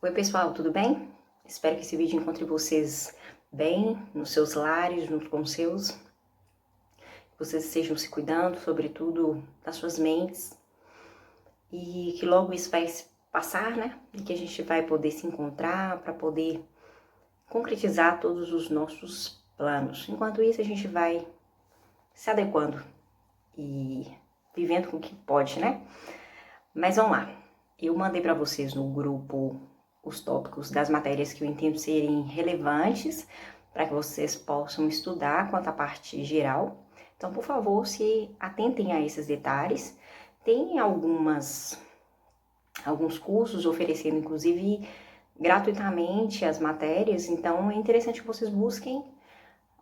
Oi pessoal, tudo bem? Espero que esse vídeo encontre vocês bem, nos seus lares, junto com os seus. Que vocês estejam se cuidando, sobretudo das suas mentes. E que logo isso vai passar, né? E que a gente vai poder se encontrar para poder concretizar todos os nossos planos. Enquanto isso, a gente vai se adequando e vivendo com o que pode, né? Mas vamos lá. Eu mandei para vocês no grupo os tópicos das matérias que eu entendo serem relevantes para que vocês possam estudar quanto à parte geral. Então, por favor, se atentem a esses detalhes. Tem alguns cursos oferecendo, inclusive, gratuitamente as matérias, então é interessante que vocês busquem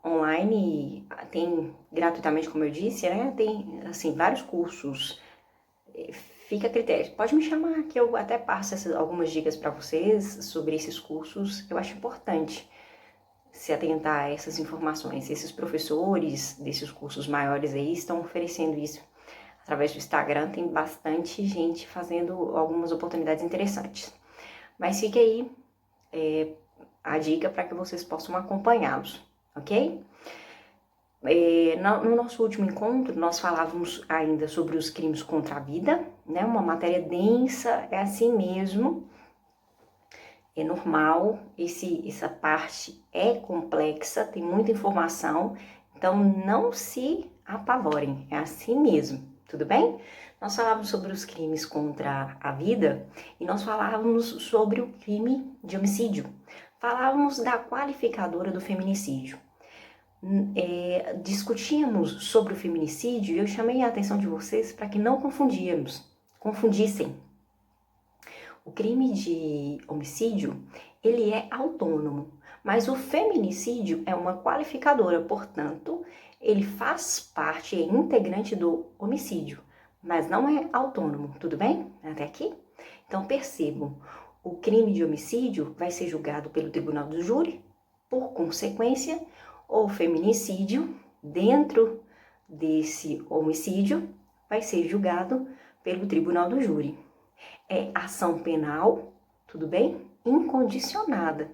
online, tem gratuitamente, como eu disse, né? Tem, assim, vários cursos. Fica a critério. Pode me chamar que eu até passo algumas dicas para vocês sobre esses cursos. Eu acho importante se atentar a essas informações. Esses professores desses cursos maiores aí estão oferecendo isso através do Instagram. Tem bastante gente fazendo algumas oportunidades interessantes. Mas fica aí a dica para que vocês possam acompanhá-los, ok? No nosso último encontro, nós falávamos ainda sobre os crimes contra a vida, né? Uma matéria densa, é assim mesmo, é normal, essa parte é complexa, tem muita informação, então não se apavorem, é assim mesmo, tudo bem? Nós falávamos sobre os crimes contra a vida e nós falávamos sobre o crime de homicídio, falávamos da qualificadora do feminicídio. Discutíamos sobre o feminicídio e eu chamei a atenção de vocês para que não confundissem. O crime de homicídio, ele é autônomo, mas o feminicídio é uma qualificadora, portanto, ele faz parte, é integrante do homicídio, mas não é autônomo, tudo bem? Até aqui? Então percebam, o crime de homicídio vai ser julgado pelo tribunal do júri, por consequência, o feminicídio, dentro desse homicídio, vai ser julgado pelo tribunal do júri. É ação penal, tudo bem? Incondicionada.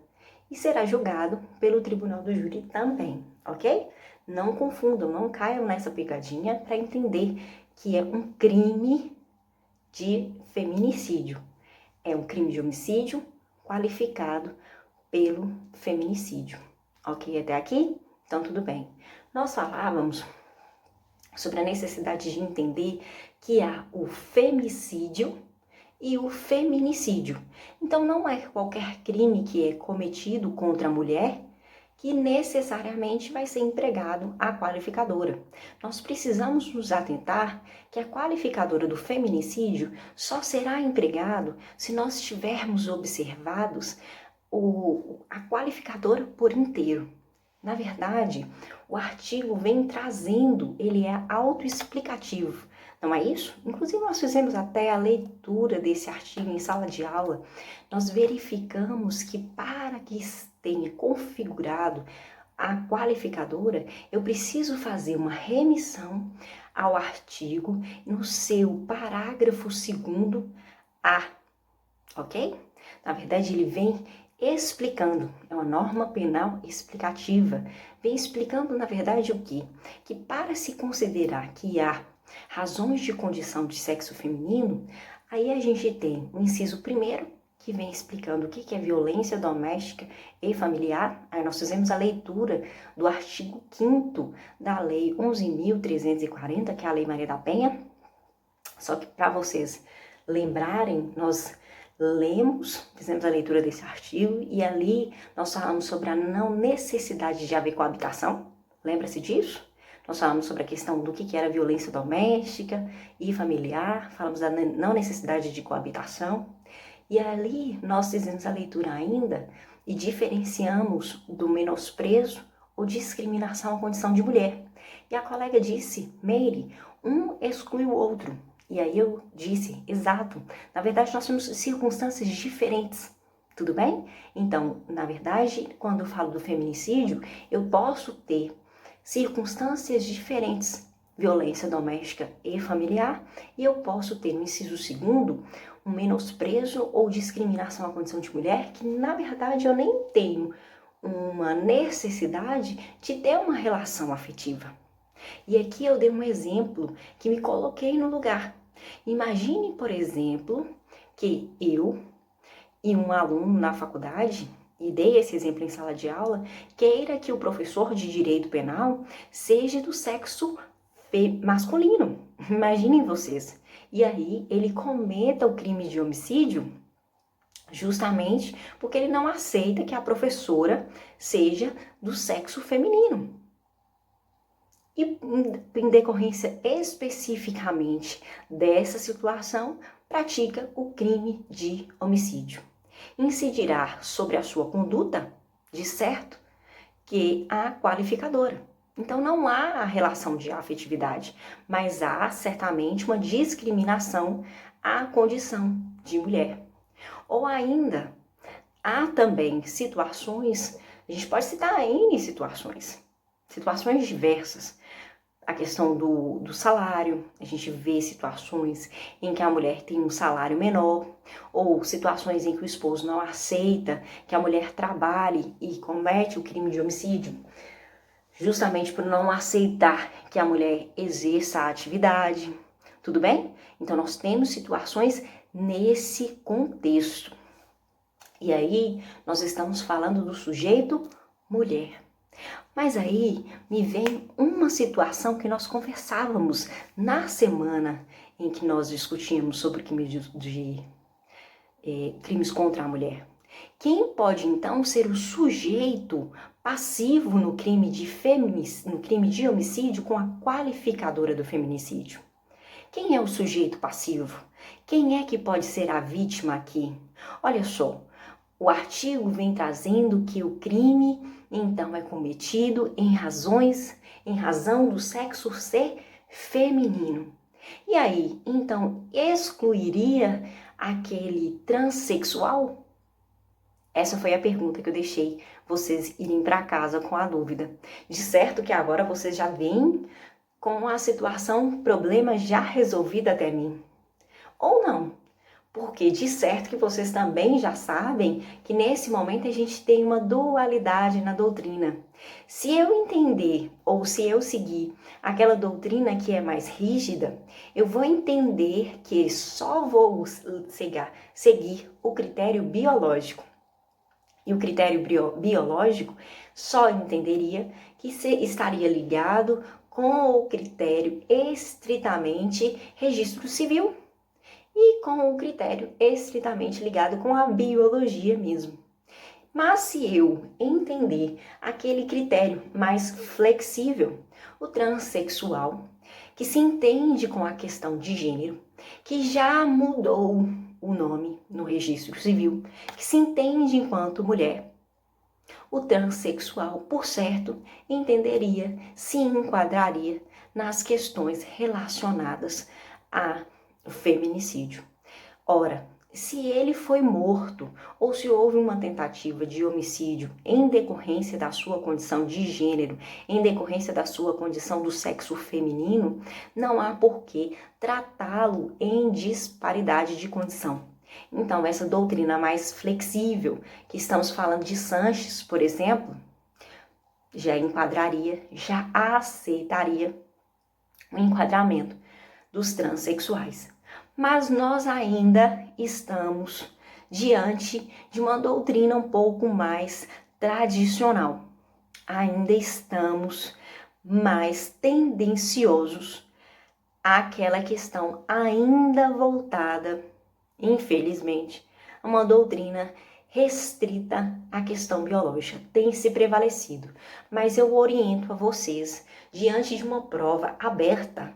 E será julgado pelo tribunal do júri também, ok? Não confundam, não caiam nessa pegadinha para entender que é um crime de feminicídio. É um crime de homicídio qualificado pelo feminicídio. Ok até aqui? Então, tudo bem. Nós falávamos sobre a necessidade de entender que há o femicídio e o feminicídio. Então, não é qualquer crime que é cometido contra a mulher que necessariamente vai ser empregado a qualificadora. Nós precisamos nos atentar que a qualificadora do feminicídio só será empregado se nós tivermos observados a qualificadora por inteiro. Na verdade, o artigo vem trazendo, ele é autoexplicativo, não é isso? Inclusive, nós fizemos até a leitura desse artigo em sala de aula. Nós verificamos que para que tenha configurado a qualificadora, eu preciso fazer uma remissão ao artigo no seu parágrafo 2º A, ok? Na verdade, ele vem explicando, é uma norma penal explicativa, vem explicando, na verdade, o quê? Que para se considerar que há razões de condição de sexo feminino, aí a gente tem o inciso 1º, que vem explicando o que é violência doméstica e familiar. Aí nós fizemos a leitura do artigo 5º da Lei 11.340, que é a Lei Maria da Penha. Só que para vocês lembrarem, nós fizemos a leitura desse artigo e ali nós falamos sobre a não necessidade de haver coabitação. Lembra-se disso? Nós falamos sobre a questão do que era violência doméstica e familiar, falamos da não necessidade de coabitação. E ali nós fizemos a leitura ainda e diferenciamos do menosprezo ou discriminação à condição de mulher. E a colega disse, Meire, um exclui o outro. E aí eu disse, exato, na verdade nós temos circunstâncias diferentes, tudo bem? Então, na verdade, quando eu falo do feminicídio, eu posso ter circunstâncias diferentes violência doméstica e familiar, e eu posso ter no inciso segundo um menosprezo ou discriminação à condição de mulher, que na verdade eu nem tenho uma necessidade de ter uma relação afetiva. E aqui eu dei um exemplo que me coloquei no lugar. Imagine, por exemplo, que eu e um aluno na faculdade, e dei esse exemplo em sala de aula, queira que o professor de direito penal seja do sexo masculino. Imaginem vocês. E aí ele cometa o crime de homicídio justamente porque ele não aceita que a professora seja do sexo feminino. E em decorrência especificamente dessa situação, pratica o crime de homicídio. Incidirá sobre a sua conduta, de certo, que a qualificadora. Então não há a relação de afetividade, mas há certamente uma discriminação à condição de mulher. Ou ainda, há também situações, a gente pode citar N situações diversas. A questão do salário, a gente vê situações em que a mulher tem um salário menor, ou situações em que o esposo não aceita que a mulher trabalhe e comete o crime de homicídio, justamente por não aceitar que a mulher exerça a atividade. Tudo bem? Então nós temos situações nesse contexto. E aí nós estamos falando do sujeito mulher. Mas aí me vem uma situação que nós conversávamos na semana em que nós discutimos sobre crimes contra a mulher. Quem pode então ser o sujeito passivo no crime de homicídio com a qualificadora do feminicídio? Quem é o sujeito passivo? Quem é que pode ser a vítima aqui? Olha só, o artigo vem trazendo que o crime, então, é cometido em razão do sexo ser feminino. E aí, então, excluiria aquele transexual? Essa foi a pergunta que eu deixei vocês irem para casa com a dúvida. De certo que agora vocês já vêm com a situação, problema já resolvido até mim. Ou não? Porque de certo que vocês também já sabem que nesse momento a gente tem uma dualidade na doutrina. Se eu entender ou se eu seguir aquela doutrina que é mais rígida, eu vou entender que só vou seguir o critério biológico. E o critério biológico só entenderia que estaria ligado com o critério estritamente registro civil. E com o critério estritamente ligado com a biologia mesmo. Mas se eu entender aquele critério mais flexível, o transexual, que se entende com a questão de gênero, que já mudou o nome no registro civil, que se entende enquanto mulher, o transexual, por certo, entenderia, se enquadraria nas questões relacionadas a feminicídio. Ora, se ele foi morto ou se houve uma tentativa de homicídio em decorrência da sua condição de gênero, em decorrência da sua condição do sexo feminino, não há por que tratá-lo em disparidade de condição. Então, essa doutrina mais flexível, que estamos falando de Sanches, por exemplo, já enquadraria, já aceitaria o enquadramento dos transexuais. Mas nós ainda estamos diante de uma doutrina um pouco mais tradicional. Ainda estamos mais tendenciosos àquela questão ainda voltada, infelizmente, a uma doutrina restrita à questão biológica. Tem se prevalecido, mas eu oriento a vocês, diante de uma prova aberta,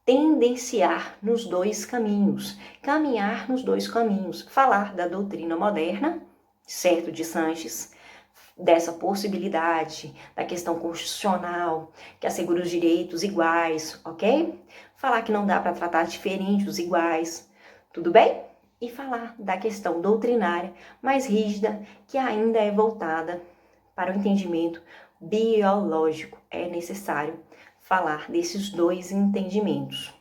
tendenciar nos dois caminhos, caminhar nos dois caminhos, falar da doutrina moderna, certo, de Sanches, dessa possibilidade da questão constitucional, que assegura os direitos iguais, ok? Falar que não dá para tratar diferente os iguais, tudo bem? E falar da questão doutrinária mais rígida, que ainda é voltada para o entendimento biológico. É necessário falar desses dois entendimentos.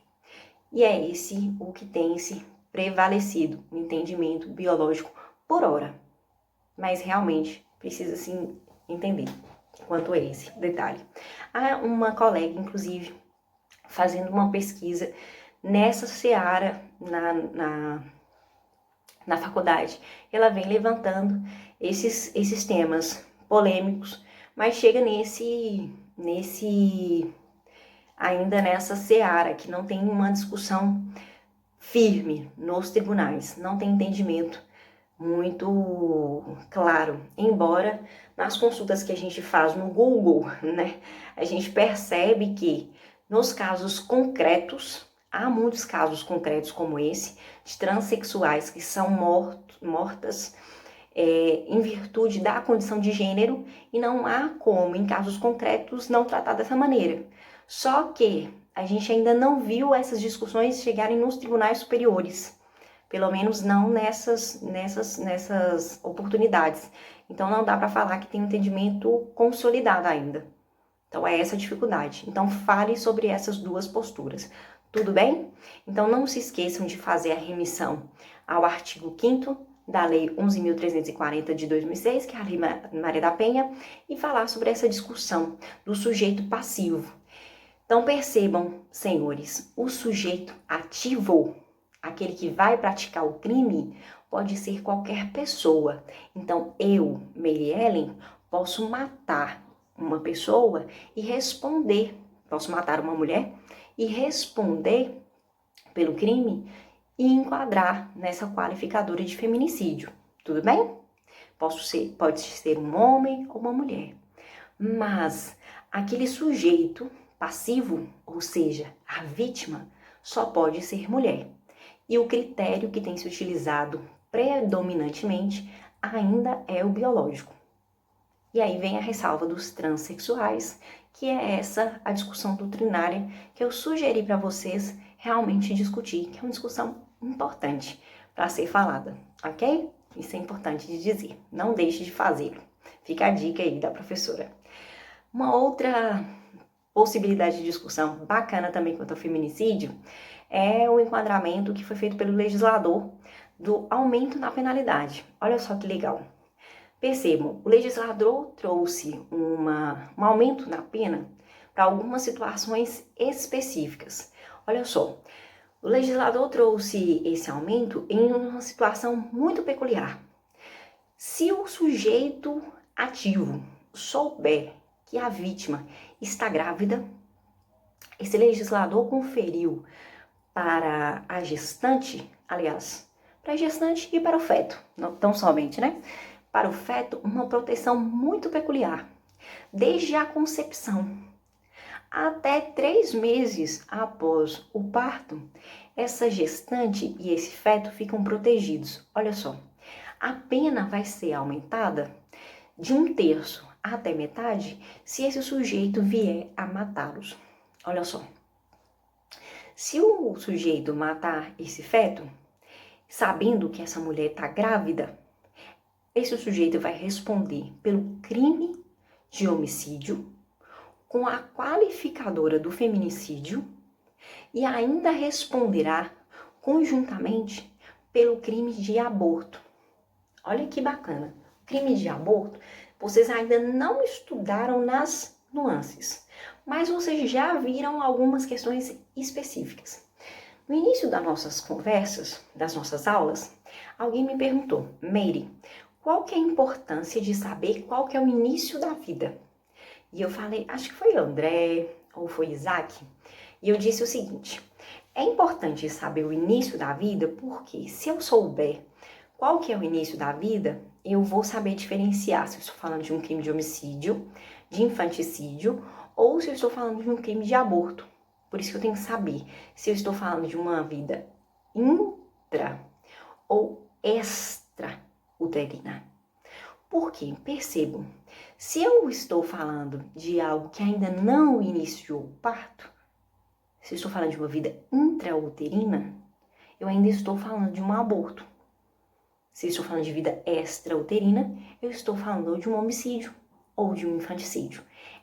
E é esse o que tem se prevalecido, o entendimento biológico por hora. Mas realmente precisa sim entender quanto a esse detalhe. Há uma colega, inclusive, fazendo uma pesquisa nessa seara na faculdade. Ela vem levantando esses temas polêmicos, mas chega ainda nessa seara que não tem uma discussão firme nos tribunais, não tem entendimento muito claro, embora nas consultas que a gente faz no Google, né, a gente percebe que nos casos concretos, há muitos casos concretos como esse, de transexuais que são mortas em virtude da condição de gênero, e não há como, em casos concretos, não tratar dessa maneira. Só que a gente ainda não viu essas discussões chegarem nos tribunais superiores, pelo menos não nessas oportunidades. Então não dá para falar que tem um entendimento consolidado ainda. Então é essa a dificuldade. Então fale sobre essas duas posturas. Tudo bem? Então não se esqueçam de fazer a remissão ao artigo 5º da Lei 11.340 de 2006, que é a Lei Maria da Penha, e falar sobre essa discussão do sujeito passivo. Então percebam, senhores, o sujeito ativo, aquele que vai praticar o crime, pode ser qualquer pessoa. Então eu, Mary Ellen, posso matar uma pessoa e responder, posso matar uma mulher e responder pelo crime e enquadrar nessa qualificadora de feminicídio. Tudo bem? Pode ser um homem ou uma mulher. Mas aquele sujeito passivo, ou seja, a vítima, só pode ser mulher. E o critério que tem se utilizado predominantemente ainda é o biológico. E aí vem a ressalva dos transexuais, que é essa a discussão doutrinária que eu sugeri para vocês realmente discutir, que é uma discussão importante para ser falada, ok? Isso é importante de dizer, não deixe de fazê-lo. Fica a dica aí da professora. Uma outra possibilidade de discussão bacana também quanto ao feminicídio é o enquadramento que foi feito pelo legislador do aumento na penalidade. Olha só que legal. Percebam, o legislador trouxe um aumento na pena para algumas situações específicas. Olha só, o legislador trouxe esse aumento em uma situação muito peculiar. Se o sujeito ativo souber que a vítima está grávida, esse legislador conferiu para a gestante, aliás, para a gestante e para o feto, não tão somente, né? Para o feto, uma proteção muito peculiar, desde a concepção até 3 meses após o parto. Essa gestante e esse feto ficam protegidos. Olha só, a pena vai ser aumentada de 1/3 até metade se esse sujeito vier a matá-los. Olha só, se o sujeito matar esse feto, sabendo que essa mulher está grávida, esse sujeito vai responder pelo crime de homicídio com a qualificadora do feminicídio e ainda responderá conjuntamente pelo crime de aborto. Olha que bacana. O crime de aborto, vocês ainda não estudaram nas nuances, mas vocês já viram algumas questões específicas. No início das nossas conversas, das nossas aulas, alguém me perguntou: Mary, qual que é a importância de saber qual que é o início da vida? E eu falei, acho que foi André ou foi Isaac, e eu disse o seguinte: é importante saber o início da vida porque se eu souber qual que é o início da vida, eu vou saber diferenciar se eu estou falando de um crime de homicídio, de infanticídio, ou se eu estou falando de um crime de aborto. Por isso que eu tenho que saber se eu estou falando de uma vida intra ou extra-uterina. Por quê? Percebam, se eu estou falando de algo que ainda não iniciou o parto, se eu estou falando de uma vida intrauterina, eu ainda estou falando de um aborto. Se eu estou falando de vida extrauterina, eu estou falando de um homicídio ou de um infanticídio.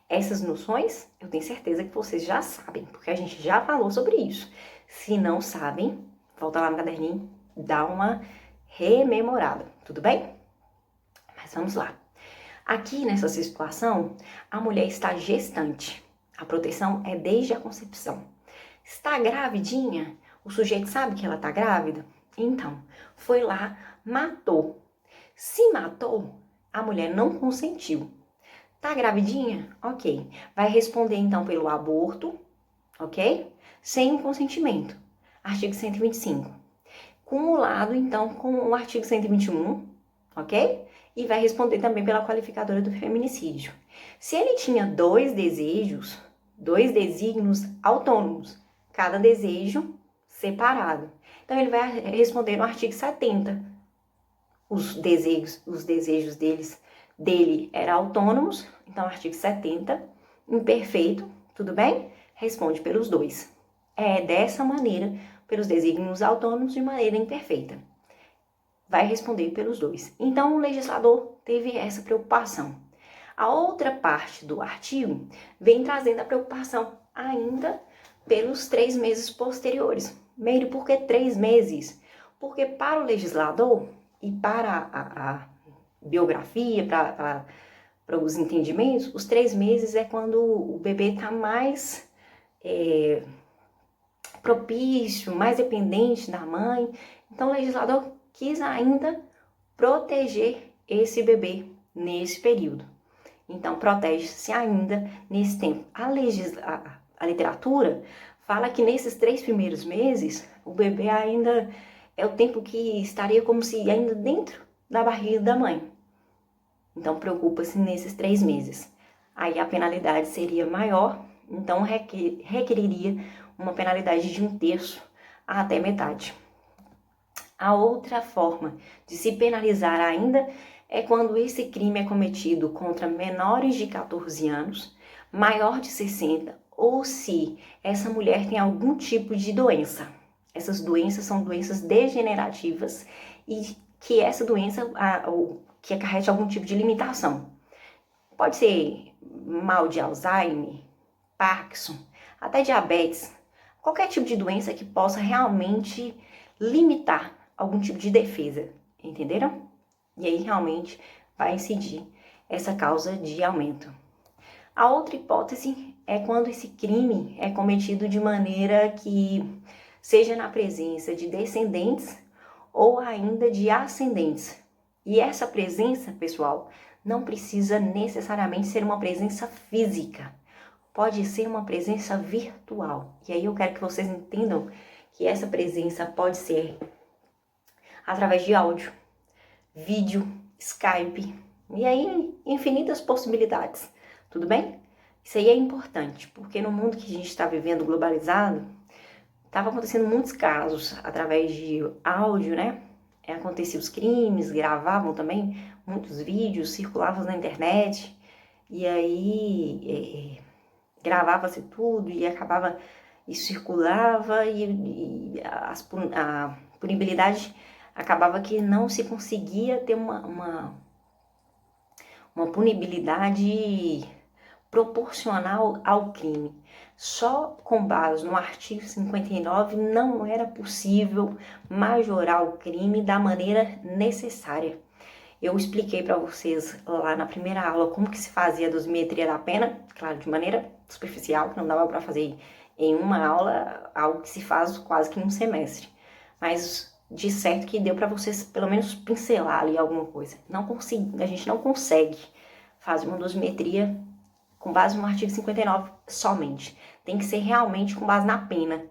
Essas noções, eu tenho certeza que vocês já sabem, porque a gente já falou sobre isso. Se não sabem, volta lá no caderninho, dá uma rememorada, tudo bem? Mas vamos lá. Aqui nessa situação, a mulher está gestante. A proteção é desde a concepção. Está gravidinha? O sujeito sabe que ela está grávida? Então, foi lá, matou. Se matou, a mulher não consentiu. Tá gravidinha? Ok. Vai responder então pelo aborto, ok? Sem o consentimento. Artigo 125. Cumulado então com o artigo 121, ok? E vai responder também pela qualificadora do feminicídio. Se ele tinha dois desejos, dois desígnios autônomos, cada desejo separado. Então ele vai responder no artigo 70. Os desejos dele eram autônomos, então artigo 70, imperfeito, tudo bem? Responde pelos dois. É dessa maneira, pelos desígnios autônomos de maneira imperfeita. Vai responder pelos dois. Então o legislador teve essa preocupação. A outra parte do artigo vem trazendo a preocupação ainda pelos 3 meses posteriores. Meire, por que 3 meses? Porque para o legislador e para a biografia, para os entendimentos, os 3 meses é quando o bebê está mais propício, mais dependente da mãe. Então o legislador quis ainda proteger esse bebê nesse período. Então protege-se ainda nesse tempo. A literatura fala que nesses 3 primeiros meses, o bebê ainda é o tempo que estaria como se ainda dentro da barriga da mãe. Então preocupa-se nesses 3 meses. Aí a penalidade seria maior, então requeriria uma penalidade de 1/3 até metade. A outra forma de se penalizar ainda é quando esse crime é cometido contra menores de 14 anos, maior de 60, ou se essa mulher tem algum tipo de doença. Essas doenças são doenças degenerativas e que essa doença que acarrete algum tipo de limitação. Pode ser mal de Alzheimer, Parkinson, até diabetes, qualquer tipo de doença que possa realmente limitar algum tipo de defesa, entenderam? E aí realmente vai incidir essa causa de aumento. A outra hipótese é quando esse crime é cometido de maneira que seja na presença de descendentes ou ainda de ascendentes. E essa presença, pessoal, não precisa necessariamente ser uma presença física. Pode ser uma presença virtual. E aí eu quero que vocês entendam que essa presença pode ser através de áudio, vídeo, Skype, e aí infinitas possibilidades, tudo bem? Isso aí é importante, porque no mundo que a gente está vivendo globalizado, estava acontecendo muitos casos através de áudio, né? Aconteciam os crimes, gravavam também muitos vídeos, circulavam na internet, e aí gravava-se tudo e acabava, e circulava, e a punibilidade acabava que não se conseguia ter uma punibilidade proporcional ao crime. Só com base no artigo 59 não era possível majorar o crime da maneira necessária. Eu expliquei para vocês lá na primeira aula como que se fazia a dosimetria da pena, claro, de maneira superficial, que não dava para fazer em uma aula, algo que se faz quase que em um semestre. Mas de certo que deu para vocês pelo menos pincelar ali alguma coisa. A gente não consegue fazer uma dosimetria com base no artigo 59 somente. Tem que ser realmente com base na pena.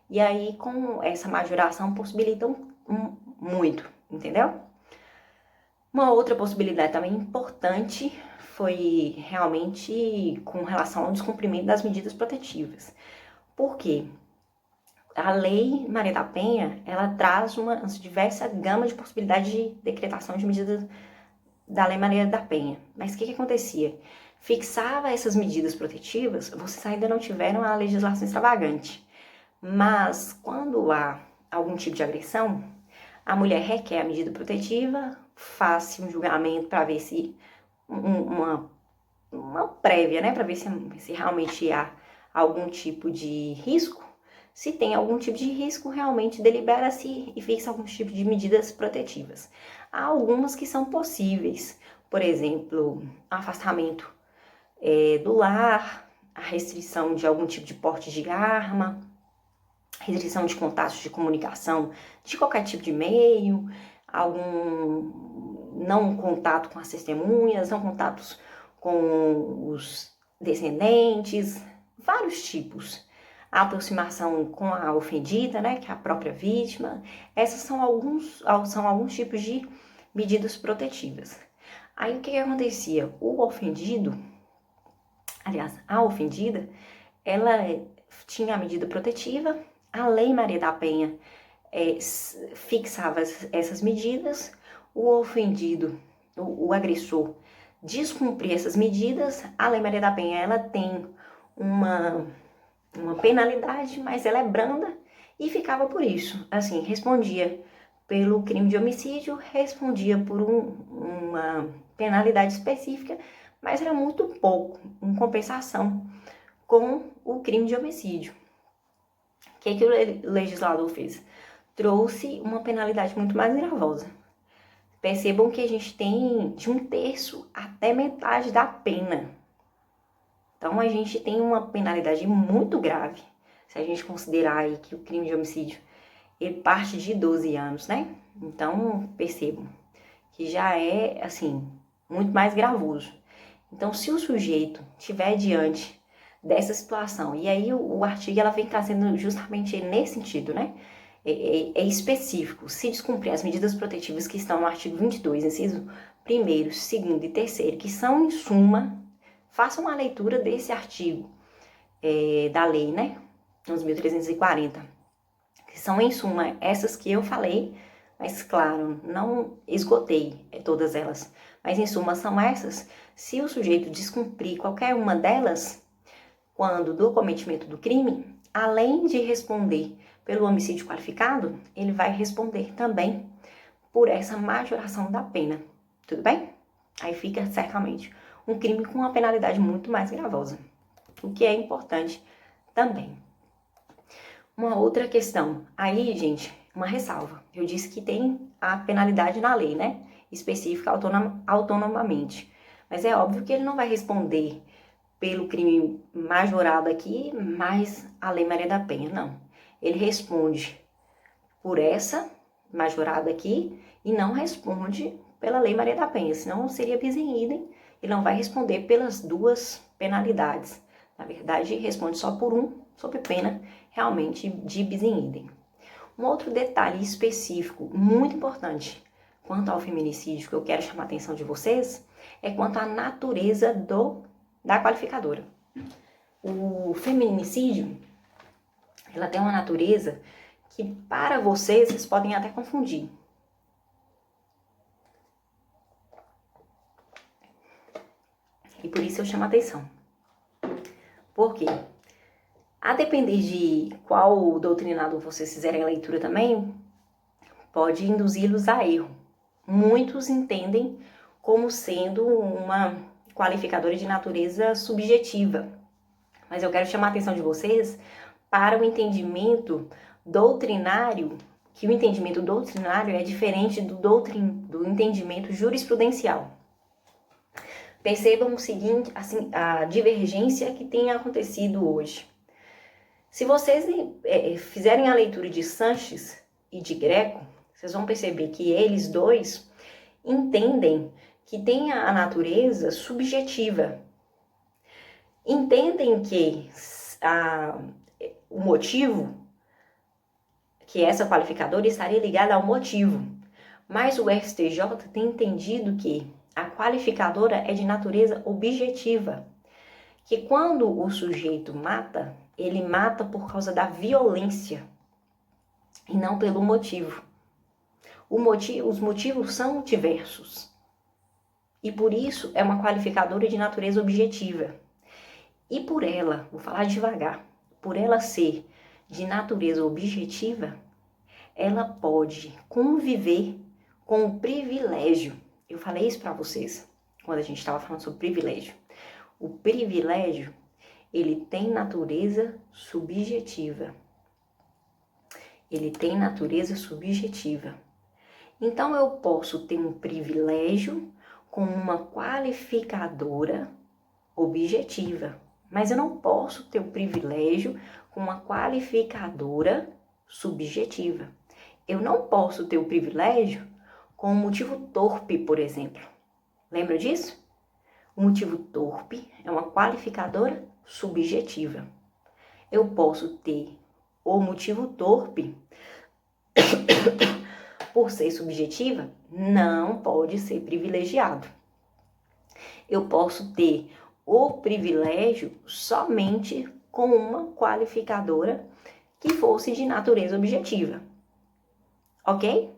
E aí, com essa majoração, possibilitam muito, entendeu? Uma outra possibilidade também importante foi realmente com relação ao descumprimento das medidas protetivas. Por quê? A Lei Maria da Penha, ela traz uma diversa gama de possibilidades de decretação de medidas da Lei Maria da Penha. Mas o que acontecia? Fixava essas medidas protetivas, vocês ainda não tiveram a legislação extravagante. Mas quando há algum tipo de agressão, a mulher requer a medida protetiva, faz um julgamento para ver se uma uma prévia, né, para ver se realmente há algum tipo de risco. Se tem algum tipo de risco, realmente delibera-se e fixa algum tipo de medidas protetivas. Há algumas que são possíveis, por exemplo, afastamento do lar, a restrição de algum tipo de porte de arma, restrição de contatos de comunicação de qualquer tipo de meio, algum não contato com as testemunhas, não contatos com os descendentes, vários tipos. A aproximação com a ofendida, né, que é a própria vítima. Essas são alguns tipos de medidas protetivas. Aí o que acontecia? O ofendido, aliás, a ofendida, ela tinha a medida protetiva, a Lei Maria da Penha fixava essas medidas, o ofendido, o agressor, descumprir essas medidas, a Lei Maria da Penha ela tem uma penalidade, mas ela é branda e ficava por isso. Assim, respondia pelo crime de homicídio, respondia por uma penalidade específica, mas era muito pouco em compensação com o crime de homicídio. O que o legislador fez? Trouxe uma penalidade muito mais gravosa. Percebam que a gente tem de 1/3 até metade da pena. Então a gente tem uma penalidade muito grave, se a gente considerar aí que o crime de homicídio ele parte de 12 anos, né? Então percebam que já é, assim, muito mais gravoso. Então se o sujeito estiver diante dessa situação, e aí o artigo ela vem trazendo justamente nesse sentido, né? É específico, se descumprir as medidas protetivas que estão no artigo 22, inciso 1º, 2º e 3º, que são em suma, façam uma leitura desse artigo da lei, né? 11.340, que são em suma essas que eu falei, mas claro, não esgotei todas elas, mas em suma são essas. Se o sujeito descumprir qualquer uma delas, quando do cometimento do crime, além de responder pelo homicídio qualificado, ele vai responder também por essa majoração da pena, tudo bem? Aí fica certamente um crime com uma penalidade muito mais gravosa, o que é importante também. Uma outra questão, aí, gente, uma ressalva. Eu disse que tem a penalidade na lei, né? Específica autonomamente. Mas é óbvio que ele não vai responder pelo crime majorado aqui, mais a Lei Maria da Penha, não. Ele responde por essa majorada aqui e não responde pela Lei Maria da Penha, senão seria bis in idem, ele não vai responder pelas duas penalidades. Na verdade, responde só por sob pena realmente de bis in idem. Um outro detalhe específico, muito importante, quanto ao feminicídio, que eu quero chamar a atenção de vocês, é quanto à natureza da qualificadora. O feminicídio, ela tem uma natureza que para vocês podem até confundir. E por isso eu chamo a atenção. Por quê? A depender de qual doutrinado vocês fizerem a leitura também, pode induzi-los a erro. Muitos entendem como sendo uma qualificadora de natureza subjetiva. Mas eu quero chamar a atenção de vocês para o entendimento doutrinário, que o entendimento doutrinário é diferente do entendimento jurisprudencial. Percebam o seguinte, assim, a divergência que tem acontecido hoje. Se vocês fizerem a leitura de Sanches e de Greco, vocês vão perceber que eles dois entendem que tem a natureza subjetiva. Entendem que o motivo, que essa qualificadora estaria ligada ao motivo. Mas o STJ tem entendido que a qualificadora é de natureza objetiva. Que quando o sujeito mata, ele mata por causa da violência e não pelo motivo. Os motivos são diversos. E por isso é uma qualificadora de natureza objetiva. E por ela, vou falar devagar, por ela ser de natureza objetiva, ela pode conviver com o privilégio. Eu falei isso para vocês quando a gente estava falando sobre privilégio. O privilégio, ele tem natureza subjetiva. Ele tem natureza subjetiva. Então, eu posso ter um privilégio com uma qualificadora objetiva, mas eu não posso ter o privilégio com uma qualificadora subjetiva. Eu não posso ter o privilégio com um motivo torpe, por exemplo. Lembra disso? O motivo torpe é uma qualificadora subjetiva. Eu posso ter o motivo torpe por ser subjetiva, não pode ser privilegiado. Eu posso ter o privilégio somente com uma qualificadora que fosse de natureza objetiva. Ok?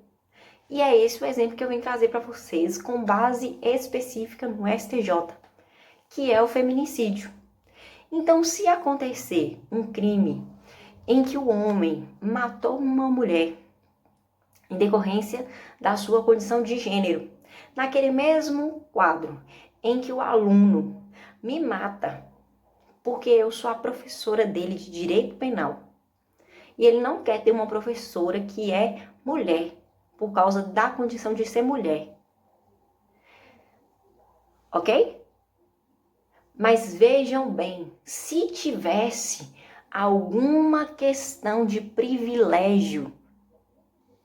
E é esse o exemplo que eu venho trazer para vocês com base específica no STJ, que é o feminicídio. Então, se acontecer um crime em que o homem matou uma mulher em decorrência da sua condição de gênero, naquele mesmo quadro em que o aluno me mata porque eu sou a professora dele de direito penal e ele não quer ter uma professora que é mulher por causa da condição de ser mulher, ok? Mas vejam bem, se tivesse alguma questão de privilégio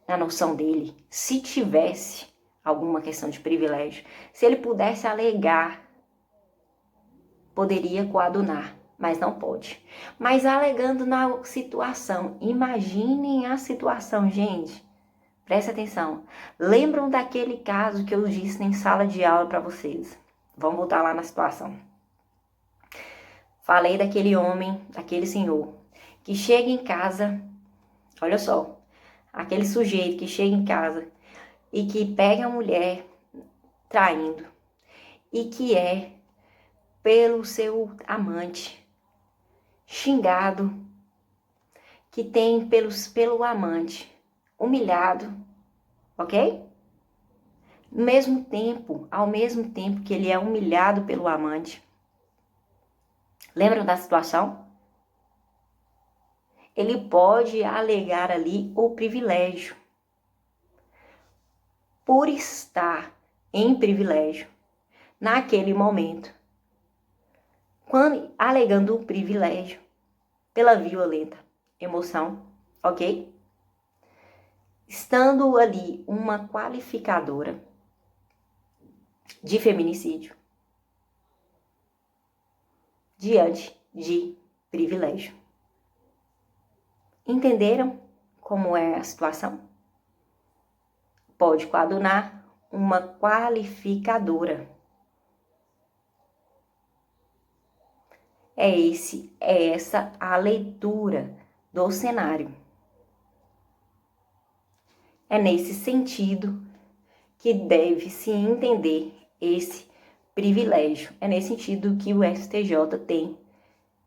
na noção dele, se tivesse alguma questão de privilégio, se ele pudesse alegar, poderia coadunar, mas não pode. Mas alegando na situação, imaginem a situação, gente, presta atenção. Lembram daquele caso que eu disse em sala de aula para vocês? Vamos voltar lá na situação. Falei daquele homem, daquele senhor, que chega em casa, olha só, aquele sujeito que chega em casa e que pega a mulher traindo e que é pelo seu amante, xingado, que tem pelo amante, humilhado, ok? Ao mesmo tempo que ele é humilhado pelo amante. Lembram da situação? Ele pode alegar ali o privilégio. Por estar em privilégio, naquele momento, quando alegando o privilégio pela violenta emoção, ok? Estando ali uma qualificadora de feminicídio diante de privilégio. Entenderam como é a situação? Pode coadunar uma qualificadora. É essa a leitura do cenário. É nesse sentido que deve se entender esse privilégio. É nesse sentido que o STJ tem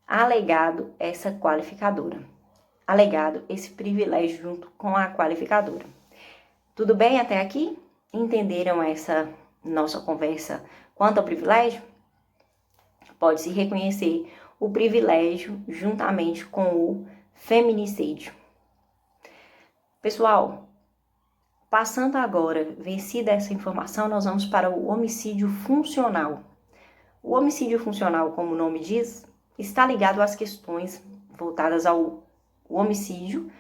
alegado essa qualificadora. Alegado esse privilégio junto com a qualificadora. Tudo bem até aqui? Entenderam essa nossa conversa quanto ao privilégio? Pode-se reconhecer o privilégio juntamente com o feminicídio. Pessoal, passando agora, vencida essa informação, nós vamos para o homicídio funcional. O homicídio funcional, como o nome diz, está ligado às questões voltadas ao homicídio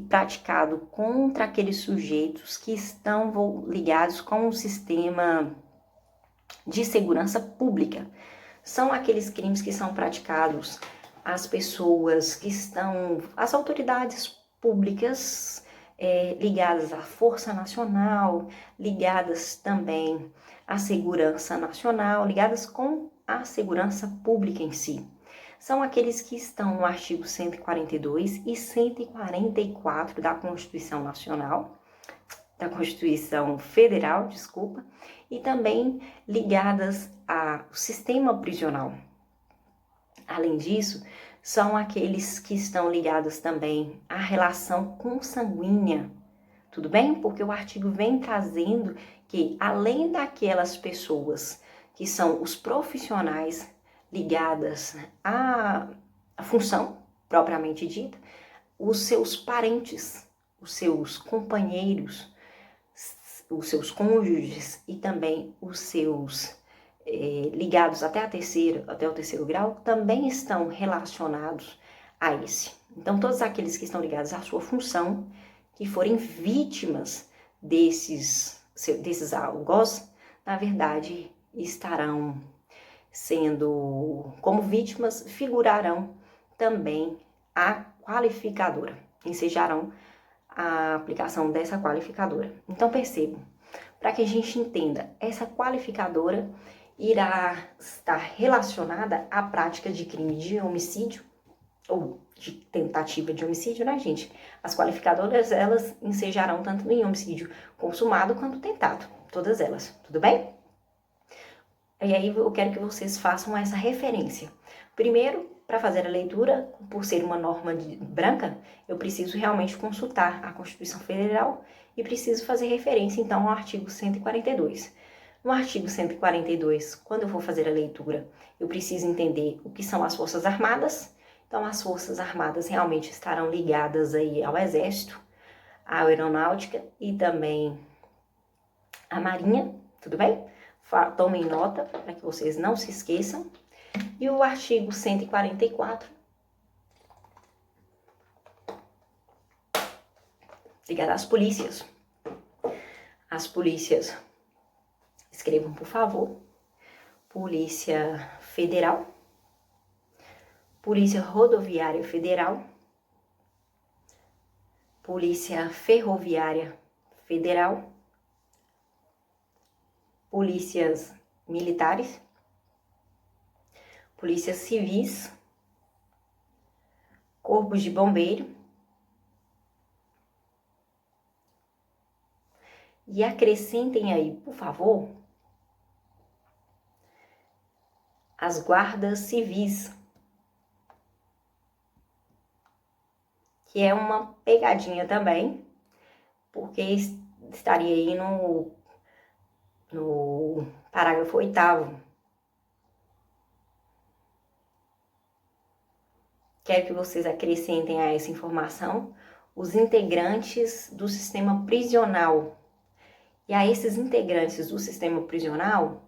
praticado contra aqueles sujeitos que estão ligados com o sistema de segurança pública. São aqueles crimes que são praticados às pessoas que estão, às autoridades públicas ligadas à Força Nacional, ligadas também à segurança nacional, ligadas com a segurança pública em si. São aqueles que estão no artigo 142 e 144 da Constituição Nacional, da Constituição Federal, e também ligadas ao sistema prisional. Além disso, são aqueles que estão ligados também à relação consanguínea, tudo bem? Porque o artigo vem trazendo que, além daquelas pessoas que são os profissionais ligados à função propriamente dita, os seus parentes, os seus companheiros, os seus cônjuges e também os seus ligados até o terceiro grau, também estão relacionados a esse. Então, todos aqueles que estão ligados à sua função, que forem vítimas desses algozes, na verdade, estarão sendo, como vítimas, figurarão também a qualificadora, ensejarão a aplicação dessa qualificadora. Então, percebam, para que a gente entenda, essa qualificadora irá estar relacionada à prática de crime de homicídio ou de tentativa de homicídio, né, gente? As qualificadoras, elas ensejarão tanto em homicídio consumado quanto tentado, todas elas, tudo bem? E aí eu quero que vocês façam essa referência. Primeiro, para fazer a leitura, por ser uma norma branca, eu preciso realmente consultar a Constituição Federal e preciso fazer referência, então, ao artigo 142. No artigo 142, quando eu for fazer a leitura, eu preciso entender o que são as Forças Armadas. Então, as Forças Armadas realmente estarão ligadas aí ao Exército, à Aeronáutica e também à Marinha, tudo bem? Tomem nota, para que vocês não se esqueçam. E o artigo 144, ligado às polícias. As polícias, escrevam por favor, Polícia Federal, Polícia Rodoviária Federal, Polícia Ferroviária Federal, polícias militares, polícias civis, corpos de bombeiro, e acrescentem aí, por favor, as guardas civis, que é uma pegadinha também, porque estaria aí no parágrafo 8º. Quero que vocês acrescentem a essa informação os integrantes do sistema prisional. E a esses integrantes do sistema prisional,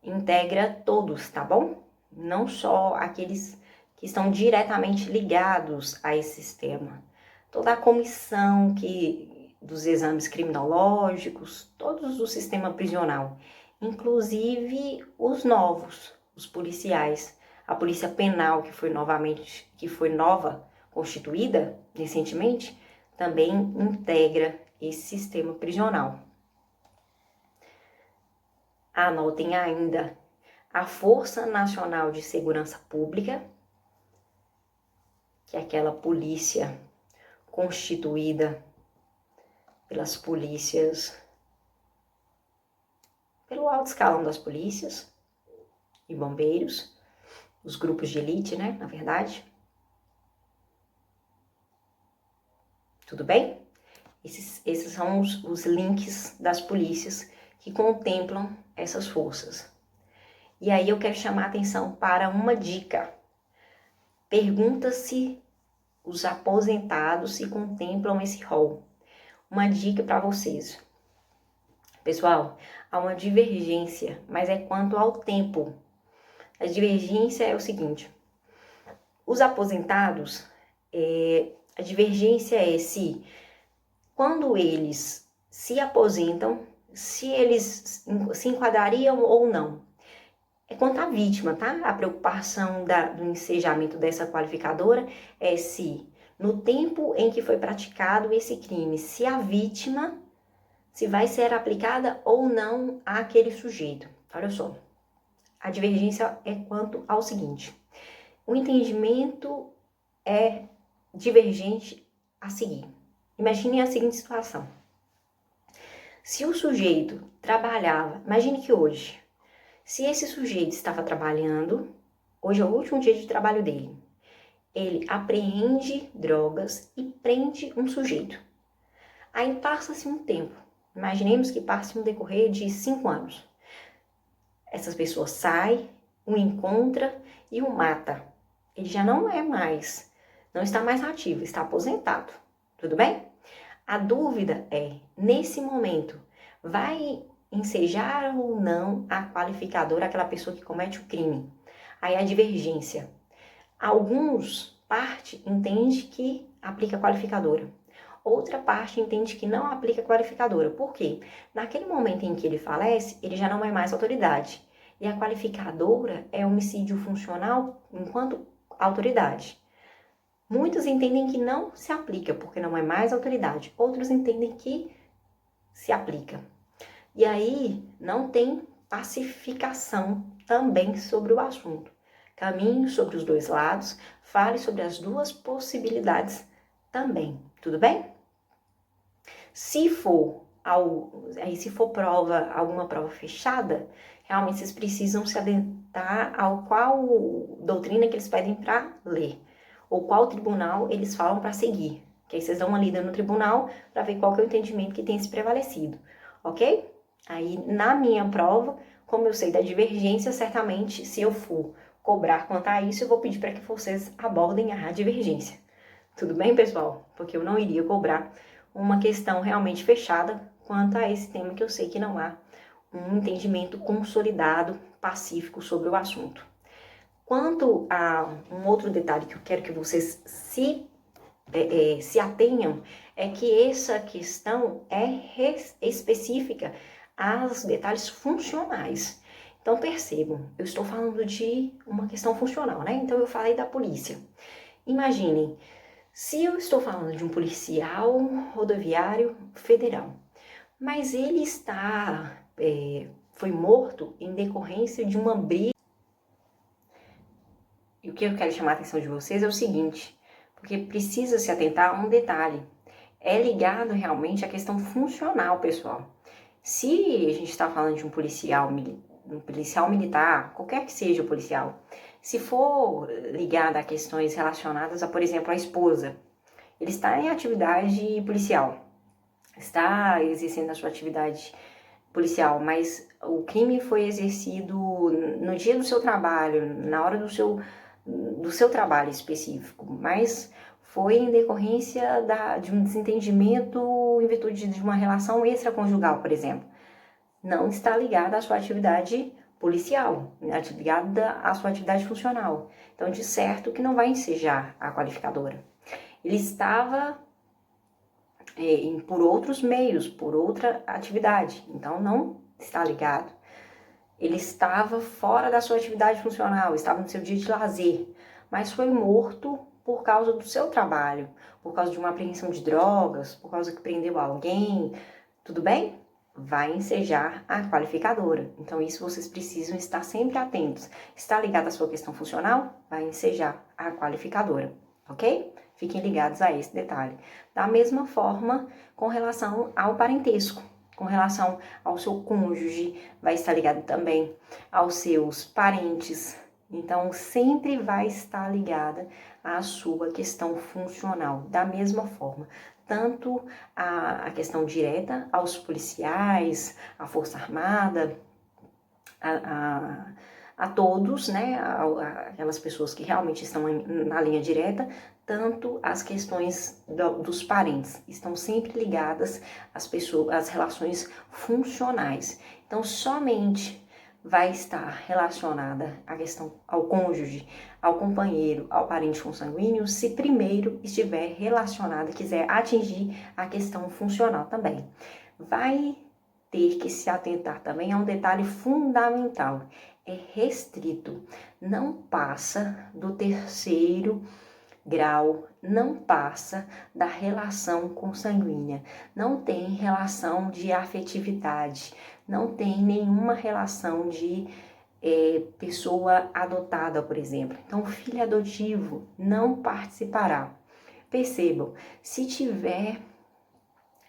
integra todos, tá bom? Não só aqueles que estão diretamente ligados a esse sistema. Toda a comissão dos exames criminológicos, todos do sistema prisional, inclusive os novos, os policiais, a polícia penal que foi nova constituída recentemente, também integra esse sistema prisional. Anotem ainda a Força Nacional de Segurança Pública, que é aquela polícia constituída pelas polícias, pelo alto escalão das polícias e bombeiros, os grupos de elite, né, na verdade. Tudo bem? Esses são os links das polícias que contemplam essas forças. E aí eu quero chamar a atenção para uma dica. Pergunta-se os aposentados se contemplam esse rol. Uma dica para vocês. Pessoal, há uma divergência, mas é quanto ao tempo. A divergência é o seguinte. Os aposentados, a divergência é se, quando eles se aposentam, se eles se enquadrariam ou não. É quanto à vítima, tá? A preocupação do ensejamento dessa qualificadora é se, no tempo em que foi praticado esse crime, se a vítima, se vai ser aplicada ou não àquele sujeito. Olha só, a divergência é quanto ao seguinte. O entendimento é divergente a seguir. Imagine a seguinte situação. Se o sujeito trabalhava, imagine que hoje, se esse sujeito estava trabalhando, hoje é o último dia de trabalho dele, ele apreende drogas e prende um sujeito. Aí passa-se um tempo, imaginemos que passe um decorrer de 5 anos. Essas pessoas saem, o encontra e o mata. Ele já não é mais, não está mais ativo, está aposentado. Tudo bem? A dúvida é, nesse momento, vai ensejar ou não a qualificadora aquela pessoa que comete o crime? Aí a divergência. Parte entende que aplica qualificadora. Outra parte entende que não aplica qualificadora. Por quê? Naquele momento em que ele falece, ele já não é mais autoridade. E a qualificadora é homicídio funcional enquanto autoridade. Muitos entendem que não se aplica, porque não é mais autoridade. Outros entendem que se aplica. E aí não tem pacificação também sobre o assunto. Caminhe sobre os dois lados, fale sobre as duas possibilidades também, tudo bem? Se for alguma prova fechada, realmente vocês precisam se atentar ao qual doutrina que eles pedem para ler, ou qual tribunal eles falam para seguir. Que aí vocês dão uma lida no tribunal para ver qual que é o entendimento que tem se prevalecido, ok? Aí na minha prova, como eu sei da divergência, certamente se eu for cobrar quanto a isso, eu vou pedir para que vocês abordem a divergência. Tudo bem, pessoal? Porque eu não iria cobrar uma questão realmente fechada quanto a esse tema que eu sei que não há um entendimento consolidado, pacífico sobre o assunto. Quanto a um outro detalhe que eu quero que vocês se atenham, é que essa questão é específica aos detalhes funcionais. Então percebam, eu estou falando de uma questão funcional, né? Então eu falei da polícia. Imaginem, se eu estou falando de um policial rodoviário federal, mas ele foi morto em decorrência de uma briga. E o que eu quero chamar a atenção de vocês é o seguinte, porque precisa se atentar a um detalhe. É ligado realmente à questão funcional, pessoal. Se a gente está falando de um policial militar, qualquer que seja o policial, se for ligado a questões relacionadas a, por exemplo, a esposa, ele está em atividade policial, está exercendo a sua atividade policial, mas o crime foi exercido no dia do seu trabalho, na hora do seu trabalho específico, mas foi em decorrência de um desentendimento em virtude de uma relação extraconjugal, por exemplo. Não está ligada à sua atividade policial, está ligada à sua atividade funcional. Então, de certo que não vai ensejar a qualificadora. Ele estava por outros meios, por outra atividade, então não está ligado. Ele estava fora da sua atividade funcional, estava no seu dia de lazer, mas foi morto por causa do seu trabalho, por causa de uma apreensão de drogas, por causa que prendeu alguém, tudo bem? Vai ensejar a qualificadora. Então isso vocês precisam estar sempre atentos. Está ligado à sua questão funcional? Vai ensejar a qualificadora, ok? Fiquem ligados a esse detalhe. Da mesma forma, com relação ao parentesco, com relação ao seu cônjuge, vai estar ligado também aos seus parentes. Então, sempre vai estar ligada à sua questão funcional, da mesma forma. Tanto a questão direta aos policiais, à Força Armada, a todos, né, aquelas pessoas que realmente estão na linha direta, tanto as questões dos parentes estão sempre ligadas às relações funcionais. Então, somente vai estar relacionada a questão ao cônjuge, ao companheiro, ao parente consanguíneo, se primeiro estiver relacionada, quiser atingir a questão funcional também. Vai ter que se atentar também a um detalhe fundamental, é restrito, não passa do terceiro grau, não passa da relação consanguínea, não tem relação de afetividade, não tem nenhuma relação de pessoa adotada, por exemplo. Então, o filho adotivo não participará. Percebam, se tiver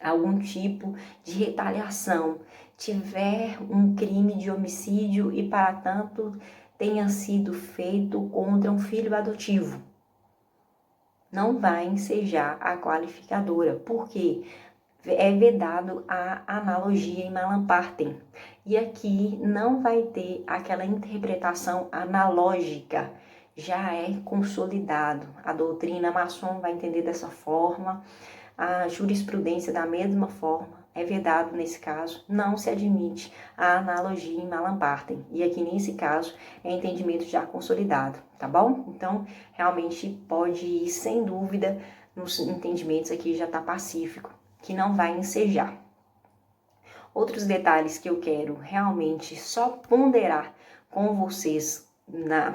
algum tipo de retaliação, tiver um crime de homicídio e, para tanto, tenha sido feito contra um filho adotivo, não vai ensejar a qualificadora, porque é vedado a analogia em Malam Partem. E aqui não vai ter aquela interpretação analógica, já é consolidado. A doutrina maçom vai entender dessa forma, a jurisprudência da mesma forma, é vedado nesse caso, não se admite a analogia em Malam Partem. E aqui nesse caso é entendimento já consolidado, tá bom? Então realmente pode ir sem dúvida nos entendimentos aqui já tá pacífico, que não vai ensejar. Outros detalhes que eu quero realmente só ponderar com vocês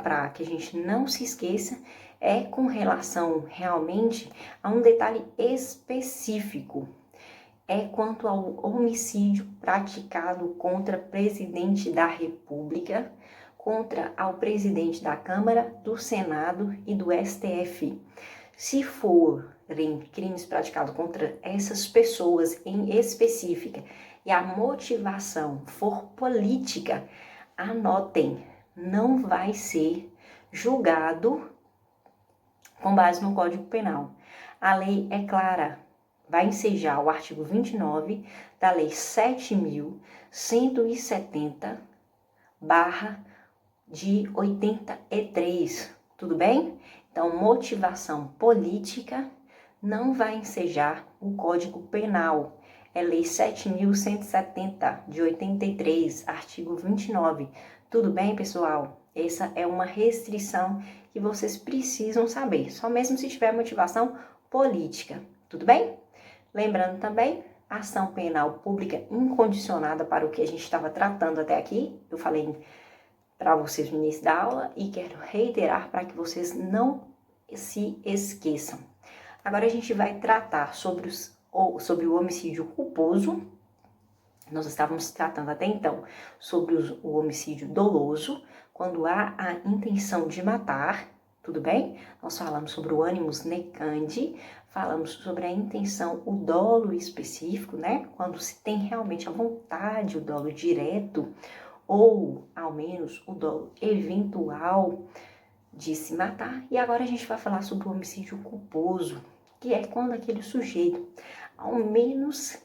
para que a gente não se esqueça é com relação realmente a um detalhe específico. É quanto ao homicídio praticado contra presidente da República, contra ao presidente da Câmara, do Senado e do STF. Se forem crimes praticados contra essas pessoas em específica e a motivação for política, anotem, não vai ser julgado com base no Código Penal. A lei é clara, vai ensejar o artigo 29 da Lei 7.170, de 83, tudo bem? Então, motivação política não vai ensejar o Código Penal. É Lei 7.170, de 83, artigo 29. Tudo bem, pessoal? Essa é uma restrição que vocês precisam saber, só mesmo se tiver motivação política. Tudo bem? Lembrando também, ação penal pública incondicionada para o que a gente estava tratando até aqui. Eu falei para vocês no início da aula e quero reiterar para que vocês não se esqueçam. Agora a gente vai tratar sobre o homicídio culposo. Nós estávamos tratando até então sobre o homicídio doloso, quando há a intenção de matar, tudo bem? Nós falamos sobre o animus necandi, falamos sobre a intenção, o dolo específico, né? Quando se tem realmente a vontade, o dolo direto, ou ao menos o dolo eventual de se matar. E agora a gente vai falar sobre o homicídio culposo, que é quando aquele sujeito, ao menos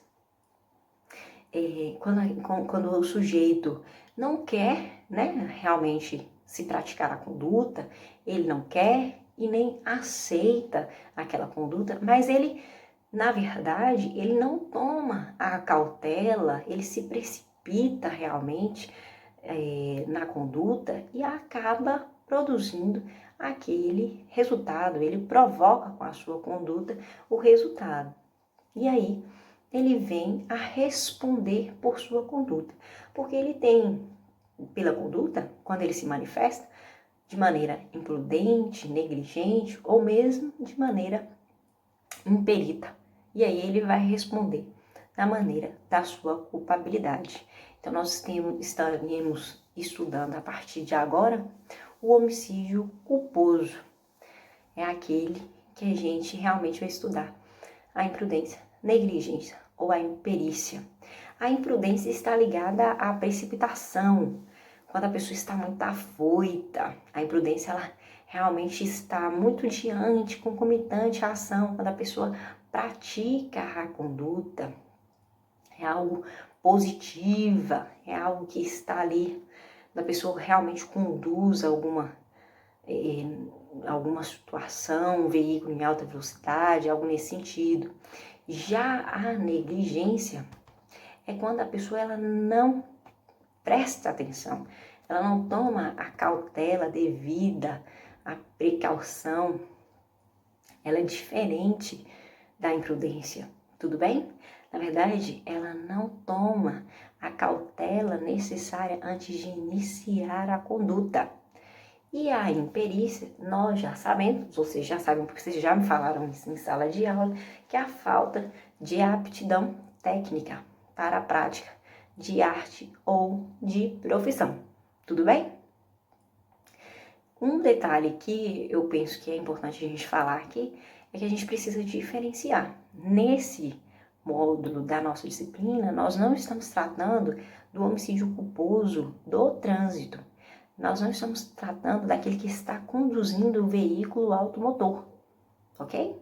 quando o sujeito não quer, né, realmente se praticar a conduta, ele não quer e nem aceita aquela conduta, mas ele, na verdade, ele não toma a cautela, ele se precipita realmente na conduta e acaba produzindo aquele resultado, ele provoca com a sua conduta o resultado. E aí, ele vem a responder por sua conduta, porque ele tem, pela conduta, quando ele se manifesta, de maneira imprudente, negligente ou mesmo de maneira imperita. E aí ele vai responder da maneira da sua culpabilidade. Então nós estaremos estudando a partir de agora o homicídio culposo. É aquele que a gente realmente vai estudar. A imprudência, negligência ou a imperícia. A imprudência está ligada à precipitação, quando a pessoa está muito afoita. A imprudência, ela realmente está muito diante, concomitante à ação, quando a pessoa pratica a conduta. É algo positiva, é algo que está ali, da pessoa realmente conduz alguma situação, um veículo em alta velocidade, algo nesse sentido. Já a negligência é quando a pessoa ela não presta atenção, ela não toma a cautela devida, a precaução, ela é diferente da imprudência, tudo bem? Na verdade, ela não toma a cautela necessária antes de iniciar a conduta. E a imperícia, nós já sabemos, vocês já sabem porque vocês já me falaram isso em sala de aula, que é a falta de aptidão técnica para a prática de arte ou de profissão. Tudo bem? Um detalhe que eu penso que é importante a gente falar aqui é que a gente precisa diferenciar. Nesse módulo da nossa disciplina, nós não estamos tratando do homicídio culposo do trânsito. Nós não estamos tratando daquele que está conduzindo o veículo automotor, ok?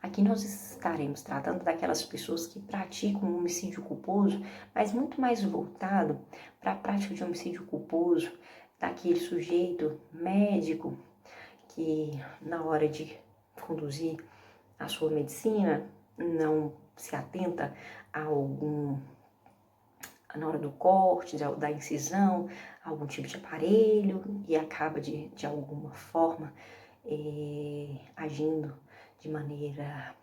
Aqui nós estaremos tratando daquelas pessoas que praticam um homicídio culposo, mas muito mais voltado para a prática de homicídio culposo, daquele sujeito médico que na hora de conduzir a sua medicina não se atenta a na hora do corte, da incisão, algum tipo de aparelho e acaba de alguma forma agindo de maneira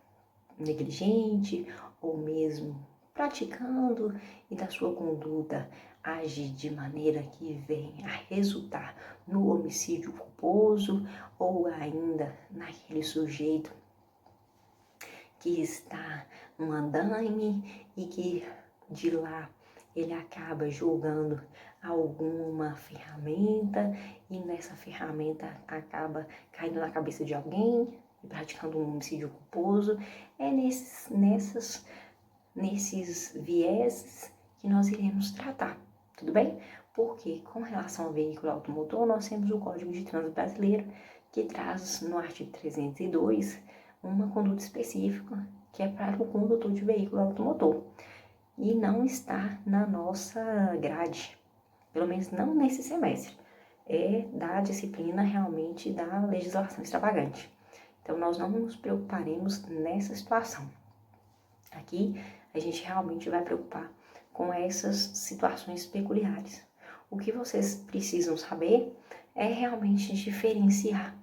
negligente ou mesmo praticando e da sua conduta age de maneira que vem a resultar no homicídio culposo ou ainda naquele sujeito que está no andaime e que de lá ele acaba jogando alguma ferramenta e nessa ferramenta acaba caindo na cabeça de alguém e praticando um homicídio culposo. É nesses vieses que nós iremos tratar, tudo bem? Porque com relação ao veículo automotor, nós temos o Código de Trânsito Brasileiro, que traz no artigo 302 uma conduta específica que é para o condutor de veículo automotor e não está na nossa grade, pelo menos não nesse semestre, é da disciplina realmente da legislação extravagante. Então nós não nos preocuparemos nessa situação. Aqui a gente realmente vai preocupar com essas situações peculiares. O que vocês precisam saber é realmente diferenciar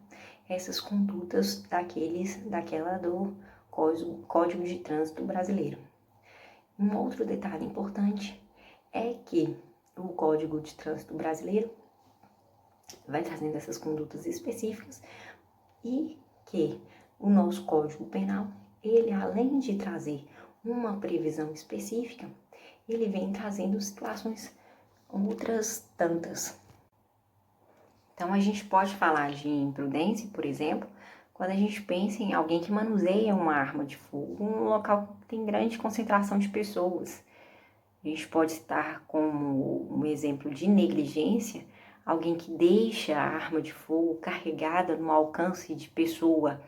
essas condutas daquela do Código de Trânsito Brasileiro. Um outro detalhe importante é que o Código de Trânsito Brasileiro vai trazendo essas condutas específicas e que o nosso Código Penal, ele além de trazer uma previsão específica, ele vem trazendo situações outras tantas. Então a gente pode falar de imprudência, por exemplo, quando a gente pensa em alguém que manuseia uma arma de fogo em um local que tem grande concentração de pessoas. A gente pode citar como um exemplo de negligência, alguém que deixa a arma de fogo carregada no alcance de pessoa,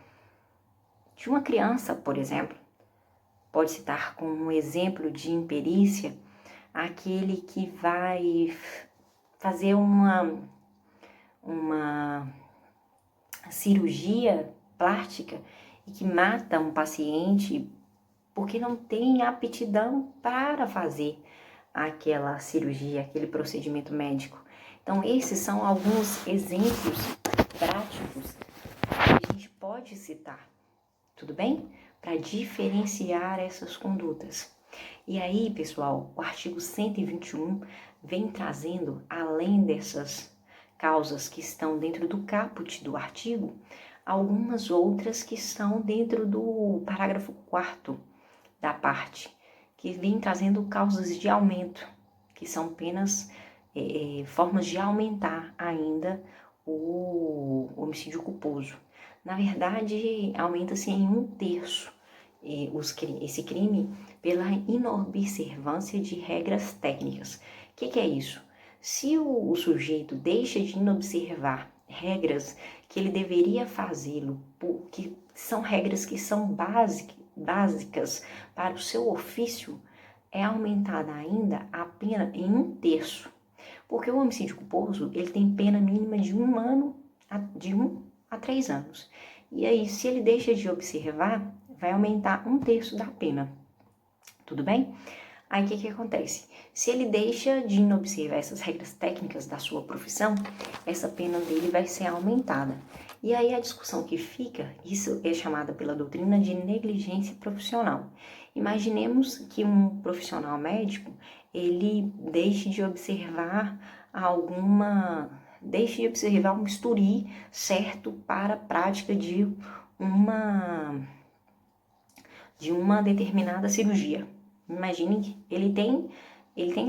de uma criança, por exemplo. Pode citar como um exemplo de imperícia, aquele que vai fazer uma cirurgia plástica e que mata um paciente porque não tem aptidão para fazer aquela cirurgia, aquele procedimento médico. Então, esses são alguns exemplos práticos que a gente pode citar, tudo bem? Para diferenciar essas condutas. E aí, pessoal, o artigo 121 vem trazendo, além dessas causas que estão dentro do caput do artigo, algumas outras que estão dentro do parágrafo 4º da parte, que vem trazendo causas de aumento, que são apenas formas de aumentar ainda o homicídio culposo. Na verdade, aumenta-se em 1/3 esse crime pela inobservância de regras técnicas. O que é isso? Se o sujeito deixa de inobservar regras que ele deveria fazê-lo, que são regras que são básicas para o seu ofício, é aumentada ainda a pena em 1/3. Porque o homicídio culposo, ele tem pena mínima de 1 a 3 anos. E aí, se ele deixa de observar, vai aumentar 1/3 da pena. Tudo bem? Aí, o que acontece? Se ele deixa de observar essas regras técnicas da sua profissão, essa pena dele vai ser aumentada. E aí, a discussão que fica, isso é chamada pela doutrina de negligência profissional. Imaginemos que um profissional médico, ele deixe de observar um bisturi certo para a prática de uma determinada cirurgia. Imagine que ele tem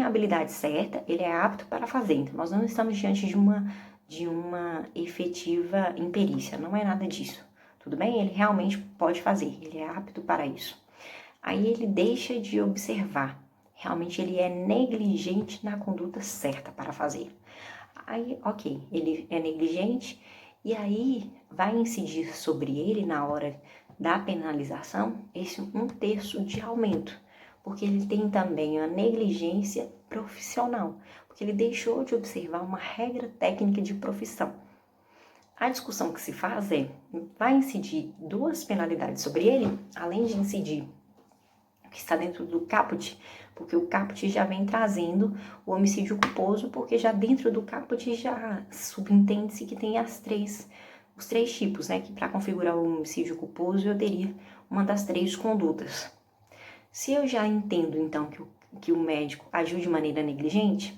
a habilidade certa, ele é apto para fazer. Então, nós não estamos diante de uma efetiva imperícia, não é nada disso. Tudo bem? Ele realmente pode fazer, ele é apto para isso. Aí ele deixa de observar. Realmente ele é negligente na conduta certa para fazer. Aí, ok, ele é negligente e aí vai incidir sobre ele na hora da penalização esse 1/3 de aumento, porque ele tem também a negligência profissional, porque ele deixou de observar uma regra técnica de profissão. A discussão que se faz vai incidir 2 penalidades sobre ele, além de incidir o que está dentro do caput, porque o caput já vem trazendo o homicídio culposo, porque já dentro do caput já subentende-se que tem os 3 tipos, né? Que para configurar o homicídio culposo eu teria uma das 3 condutas. Se eu já entendo, então, que o médico agiu de maneira negligente,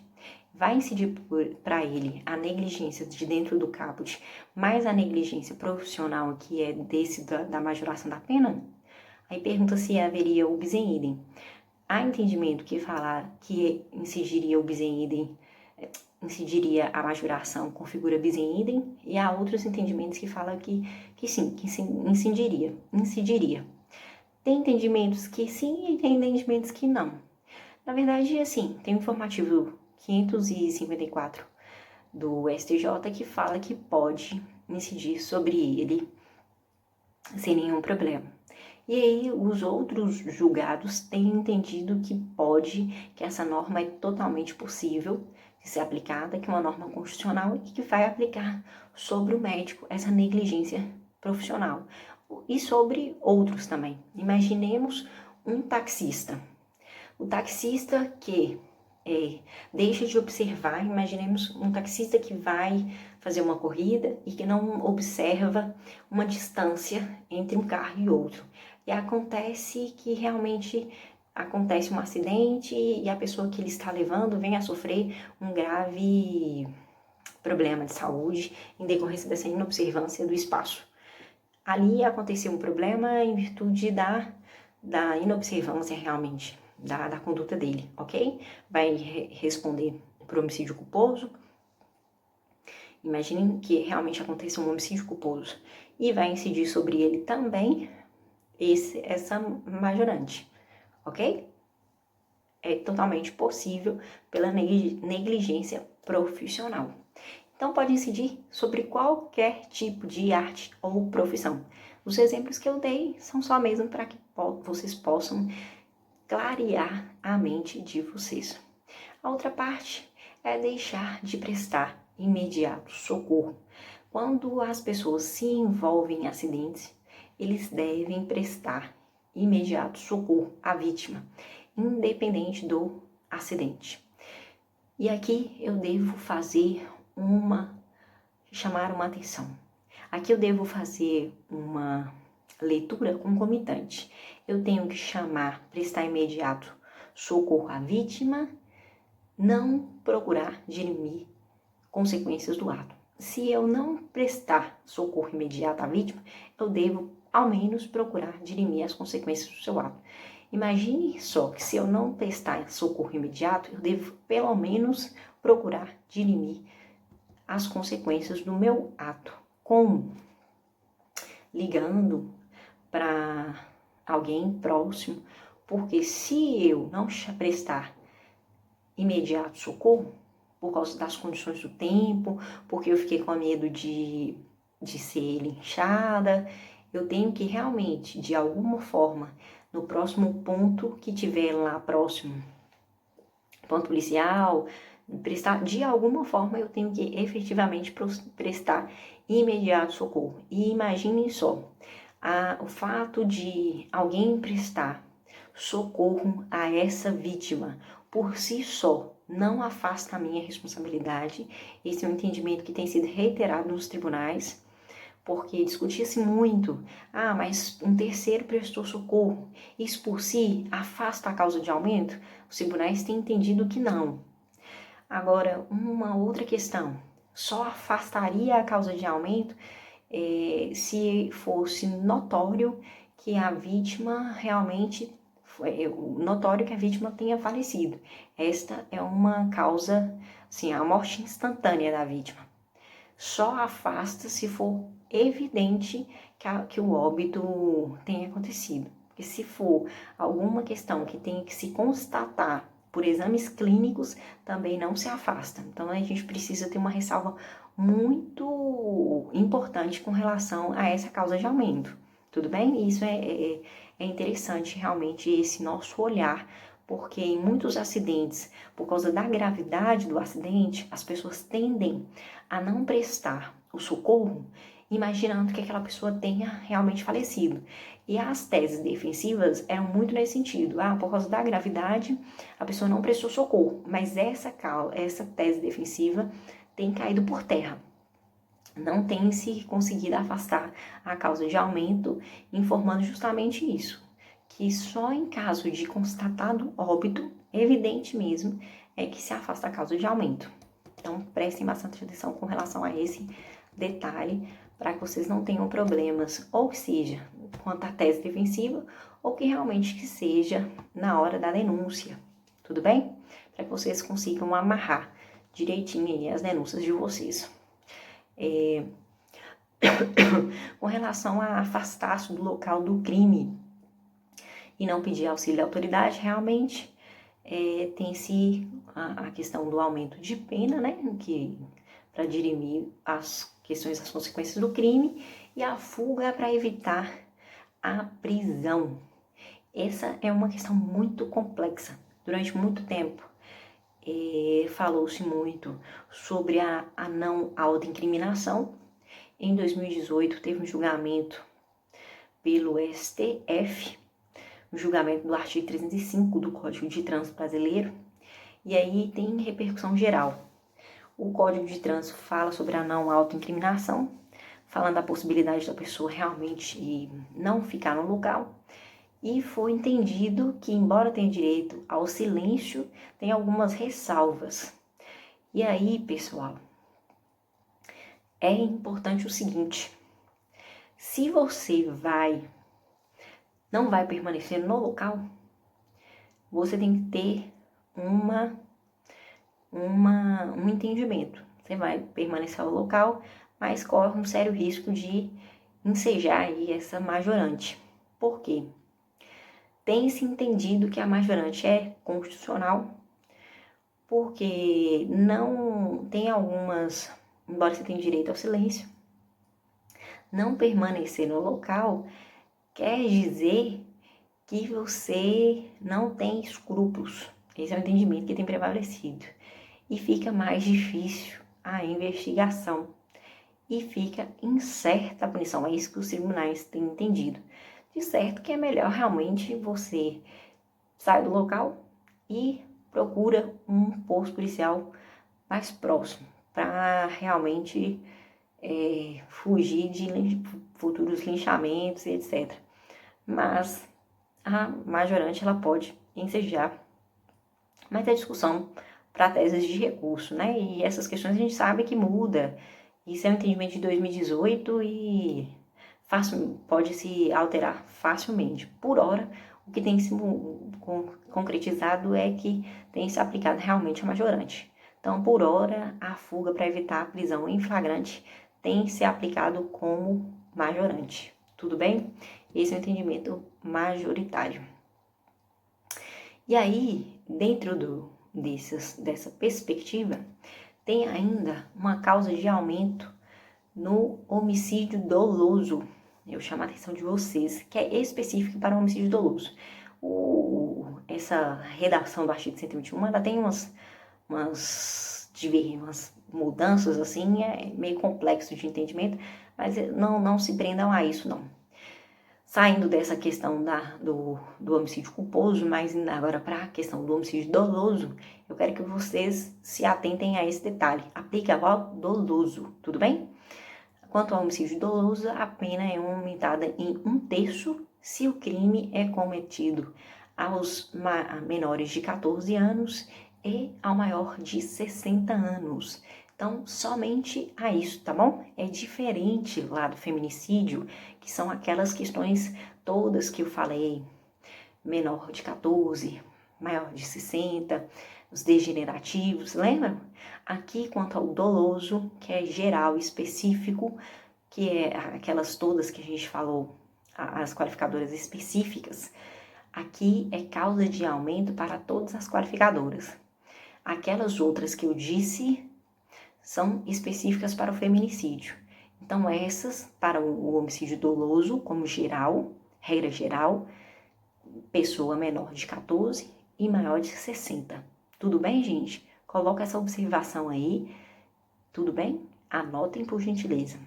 vai incidir para ele a negligência de dentro do caput, mais a negligência profissional, que é da majoração da pena. Aí pergunta se haveria o bis in idem. Há entendimento que falar que incidiria o bis in idem, incidiria a majoração, configura bis in idem, e há outros entendimentos que falam que sim, que incidiria. Tem entendimentos que sim e tem entendimentos que não. Na verdade, assim, tem o informativo 554 do STJ que fala que pode incidir sobre ele sem nenhum problema. E aí os outros julgados têm entendido que essa norma é totalmente possível de ser aplicada, que é uma norma constitucional e que vai aplicar sobre o médico essa negligência profissional. E sobre outros também. Imaginemos um taxista. O taxista que deixa de observar, imaginemos um taxista que vai fazer uma corrida e que não observa uma distância entre um carro e outro. E acontece que realmente acontece um acidente e a pessoa que ele está levando vem a sofrer um grave problema de saúde em decorrência dessa inobservância do espaço. Ali aconteceu um problema em virtude da inobservância realmente, da conduta dele, ok? Vai responder por homicídio culposo. Imaginem que realmente aconteça um homicídio culposo e vai incidir sobre ele também essa majorante, ok? É totalmente possível pela negligência profissional. Então, pode incidir sobre qualquer tipo de arte ou profissão. Os exemplos que eu dei são só mesmo para que vocês possam clarear a mente de vocês. A outra parte é deixar de prestar imediato socorro. Quando as pessoas se envolvem em acidentes, eles devem prestar imediato socorro à vítima, independente do acidente. E aqui eu devo chamar uma atenção. Aqui eu devo fazer uma leitura concomitante. Eu tenho que prestar imediato socorro à vítima, não procurar dirimir consequências do ato. Se eu não prestar socorro imediato à vítima, eu devo, ao menos, procurar dirimir as consequências do seu ato. Imagine só que se eu não prestar socorro imediato, eu devo, pelo menos, procurar dirimir as consequências do meu ato. Como? Ligando para alguém próximo, porque se eu não prestar imediato socorro, por causa das condições do tempo, porque eu fiquei com medo de ser linchada, eu tenho que realmente, de alguma forma, no próximo ponto que tiver lá próximo, ponto policial, de alguma forma eu tenho que efetivamente prestar imediato socorro. E imaginem só, o fato de alguém prestar socorro a essa vítima, por si só, não afasta a minha responsabilidade. Esse é um entendimento que tem sido reiterado nos tribunais, porque discutia-se muito, mas um terceiro prestou socorro, isso por si afasta a causa de aumento? Os tribunais têm entendido que não. Agora, uma outra questão, só afastaria a causa de aumento se fosse notório que a vítima realmente, notório que a vítima tenha falecido. Esta é uma causa, assim, a morte instantânea da vítima. Só afasta se for evidente que o óbito tenha acontecido. Porque se for alguma questão que tenha que se constatar por exames clínicos, também não se afasta. Então, a gente precisa ter uma ressalva muito importante com relação a essa causa de aumento, tudo bem? Isso é interessante realmente esse nosso olhar, porque em muitos acidentes, por causa da gravidade do acidente, as pessoas tendem a não prestar o socorro, imaginando que aquela pessoa tenha realmente falecido. E as teses defensivas eram muito nesse sentido. Por causa da gravidade, a pessoa não prestou socorro, mas essa tese defensiva tem caído por terra. Não tem se conseguido afastar a causa de aumento, informando justamente isso, que só em caso de constatado óbito, evidente mesmo, é que se afasta a causa de aumento. Então, prestem bastante atenção com relação a esse detalhe, para que vocês não tenham problemas, ou que seja quanto à tese defensiva, ou que realmente que seja na hora da denúncia, tudo bem? Para que vocês consigam amarrar direitinho aí as denúncias de vocês. Com relação a afastar-se do local do crime e não pedir auxílio da autoridade, realmente tem-se a questão do aumento de pena, né, que para dirimir as questões, as consequências do crime, e a fuga para evitar a prisão. Essa é uma questão muito complexa. Durante muito tempo, falou-se muito sobre a não autoincriminação. Em 2018, teve um julgamento pelo STF, o julgamento do artigo 305 do Código de Trânsito Brasileiro, e aí tem repercussão geral. O Código de Trânsito fala sobre a não autoincriminação, falando da possibilidade da pessoa realmente não ficar no local, e foi entendido que, embora tenha direito ao silêncio, tem algumas ressalvas. E aí, pessoal, é importante o seguinte: se você não vai permanecer no local, você tem que ter um entendimento. Você vai permanecer no local, mas corre um sério risco de ensejar aí essa majorante. Por quê? Tem-se entendido que a majorante é constitucional, porque não tem algumas, embora você tenha direito ao silêncio, não permanecer no local quer dizer que você não tem escrúpulos. Esse é o entendimento que tem prevalecido. E fica mais difícil a investigação. E fica incerta a punição. É isso que os tribunais têm entendido. De certo que é melhor realmente você sair do local e procura um posto policial mais próximo, para realmente fugir de futuros linchamentos e etc. Mas a majorante ela pode ensejar, mas é discussão para teses de recurso, né? E essas questões a gente sabe que muda. Isso é um entendimento de 2018 e pode se alterar facilmente. Por hora, o que tem se concretizado é que tem se aplicado realmente a majorante. Então, por hora, a fuga para evitar a prisão em flagrante tem se aplicado como majorante. Tudo bem? Esse é o entendimento majoritário. E aí, dentro dessa perspectiva, tem ainda uma causa de aumento no homicídio doloso. Eu chamo a atenção de vocês, que é específico para o homicídio doloso. Essa redação do artigo 121, ela tem umas mudanças, assim, é meio complexo de entendimento, mas não se prendam a isso, não. Saindo dessa questão do homicídio culposo, mas indo agora para a questão do homicídio doloso, eu quero que vocês se atentem a esse detalhe. Aplica ao doloso, tudo bem? Quanto ao homicídio doloso, a pena é aumentada em 1/3 se o crime é cometido aos menores de 14 anos e ao maior de 60 anos. Então, somente a isso, tá bom? É diferente lá do feminicídio, que são aquelas questões todas que eu falei, menor de 14, maior de 60, os degenerativos, lembra? Aqui, quanto ao doloso, que é geral, específico, que é aquelas todas que a gente falou, as qualificadoras específicas, aqui é causa de aumento para todas as qualificadoras. Aquelas outras que eu disse são específicas para o feminicídio. Então, essas, para o homicídio doloso, como geral, regra geral, pessoa menor de 14 e maior de 60. Tudo bem, gente? Coloca essa observação aí, tudo bem? Anotem por gentileza.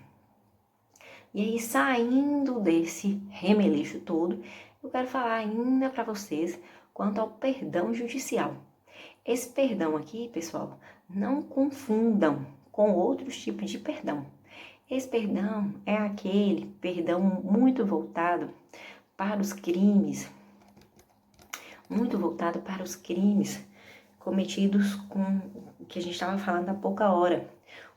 E aí, saindo desse remeleixo todo, eu quero falar ainda para vocês quanto ao perdão judicial. Esse perdão aqui, pessoal, não confundam com outros tipos de perdão. Esse perdão é aquele perdão muito voltado para os crimes, cometidos com o que a gente estava falando há pouca hora,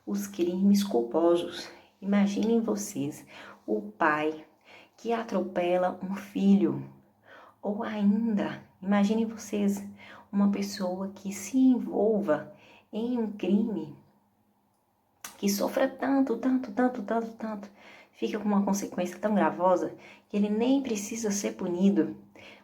os crimes culposos. Imaginem vocês o pai que atropela um filho, ou ainda, imaginem vocês uma pessoa que se envolva em um crime que sofra tanto, fica com uma consequência tão gravosa que ele nem precisa ser punido.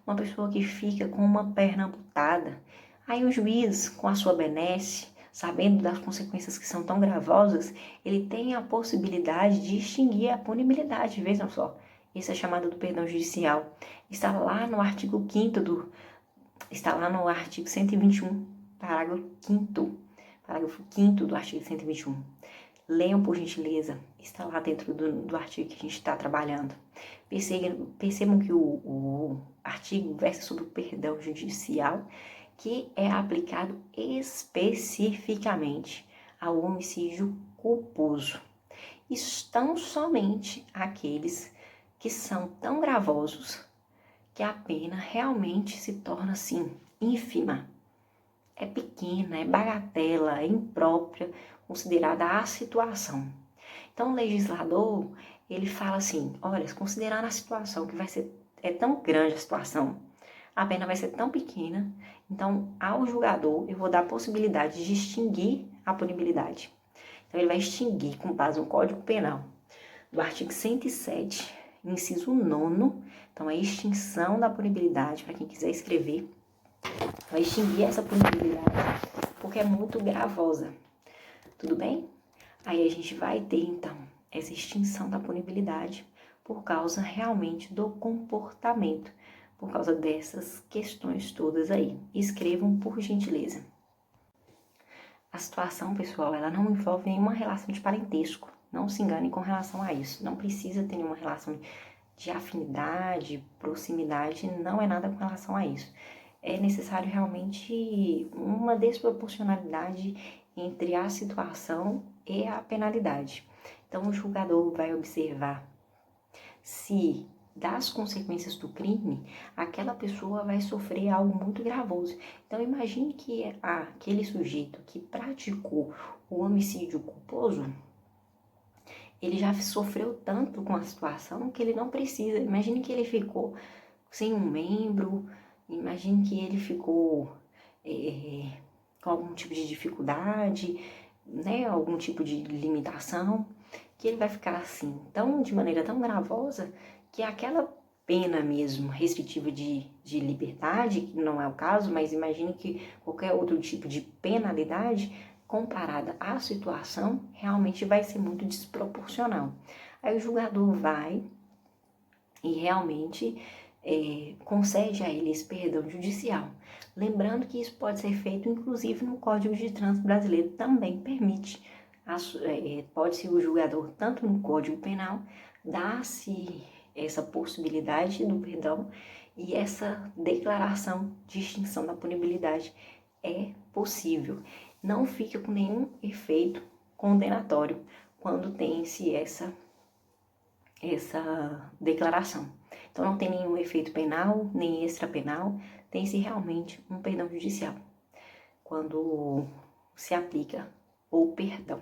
Uma pessoa que fica com uma perna amputada. Aí o juiz, com a sua benesse, sabendo das consequências que são tão gravosas, ele tem a possibilidade de extinguir a punibilidade, vejam só. Isso é chamado do perdão judicial. Está lá no artigo 121, parágrafo 5º do artigo 121. Leiam, por gentileza, está lá dentro do artigo que a gente está trabalhando. Percebam que o artigo versa sobre o perdão judicial, que é aplicado especificamente ao homicídio culposo. Estão somente aqueles que são tão gravosos que a pena realmente se torna, assim, ínfima. É pequena, é bagatela, é imprópria, considerada a situação. Então, o legislador, ele fala assim, olha, considerando a situação que é tão grande a situação, a pena vai ser tão pequena, então, ao julgador, eu vou dar a possibilidade de extinguir a punibilidade. Então, ele vai extinguir, com base no Código Penal, do artigo 107, inciso 9º, então, a extinção da punibilidade, para quem quiser escrever, vai extinguir essa punibilidade, porque é muito gravosa. Tudo bem? Aí a gente vai ter, então, essa extinção da punibilidade por causa realmente do comportamento, por causa dessas questões todas aí. Escrevam, por gentileza. A situação, pessoal, ela não envolve nenhuma relação de parentesco. Não se enganem com relação a isso. Não precisa ter nenhuma relação de afinidade, proximidade, não é nada com relação a isso. É necessário realmente uma desproporcionalidade entre a situação e a penalidade. Então, o julgador vai observar se, das consequências do crime, aquela pessoa vai sofrer algo muito gravoso. Então, imagine que aquele sujeito que praticou o homicídio culposo, ele já sofreu tanto com a situação que ele não precisa. Imagine que ele ficou sem um membro, imagine que ele ficou com algum tipo de dificuldade, né, algum tipo de limitação, que ele vai ficar assim, de maneira tão gravosa, que aquela pena mesmo restritiva de liberdade, que não é o caso, mas imagine que qualquer outro tipo de penalidade, comparada à situação, realmente vai ser muito desproporcional. Aí o julgador vai e realmente concede a ele esse perdão judicial. Lembrando que isso pode ser feito, inclusive, no Código de Trânsito Brasileiro, também permite. Pode-se o julgador, tanto no Código Penal, dar-se essa possibilidade do perdão e essa declaração de extinção da punibilidade é possível. Não fica com nenhum efeito condenatório quando tem-se essa declaração. Então, não tem nenhum efeito penal, nem extrapenal, tem-se realmente um perdão judicial, quando se aplica o perdão.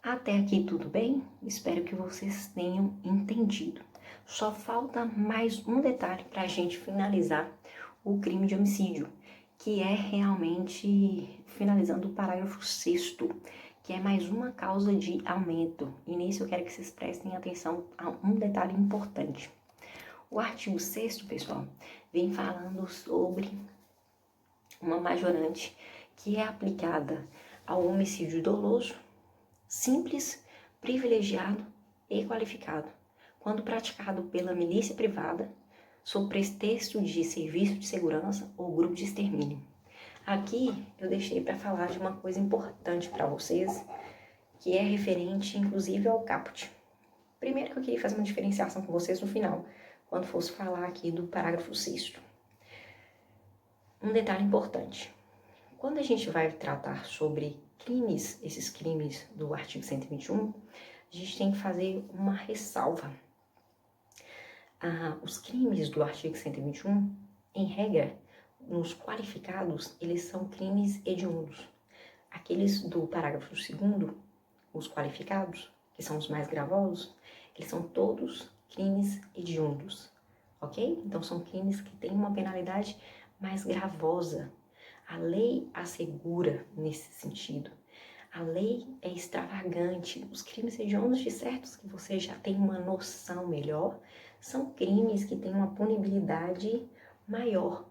Até aqui tudo bem? Espero que vocês tenham entendido. Só falta mais um detalhe para a gente finalizar o crime de homicídio, que é realmente, finalizando o parágrafo 6º, que é mais uma causa de aumento. E nisso eu quero que vocês prestem atenção a um detalhe importante. O artigo 6º, pessoal, vem falando sobre uma majorante que é aplicada ao homicídio doloso, simples, privilegiado e qualificado, quando praticado pela milícia privada, sob pretexto de serviço de segurança ou grupo de extermínio. Aqui eu deixei para falar de uma coisa importante para vocês, que é referente inclusive ao caput. Primeiro que eu queria fazer uma diferenciação com vocês no final, quando fosse falar aqui do parágrafo 6º. Um detalhe importante. Quando a gente vai tratar sobre crimes, esses crimes do artigo 121, a gente tem que fazer uma ressalva. Os crimes do artigo 121, em regra, nos qualificados, eles são crimes hediondos. Aqueles do parágrafo 2º, os qualificados, que são os mais gravosos, eles são todos crimes hediondos, ok? Então são crimes que têm uma penalidade mais gravosa. A lei assegura nesse sentido. A lei é extravagante. Os crimes hediondos, de certos que você já tem uma noção melhor, são crimes que têm uma punibilidade maior.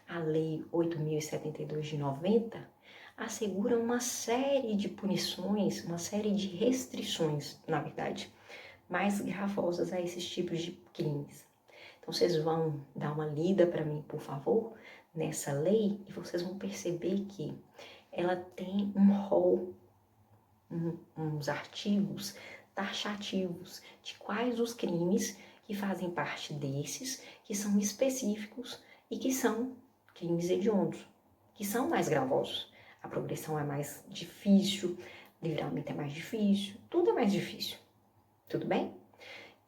A Lei 8.072 de 90 assegura uma série de punições, uma série de restrições, na verdade, mais gravosas a esses tipos de crimes. Então, vocês vão dar uma lida para mim, por favor, nessa lei, e vocês vão perceber que ela tem um rol, uns artigos taxativos de quais os crimes que fazem parte desses, que são específicos e que são crimes hediondos, que são mais gravosos. A progressão é mais difícil, livramento é mais difícil, tudo é mais difícil, tudo bem?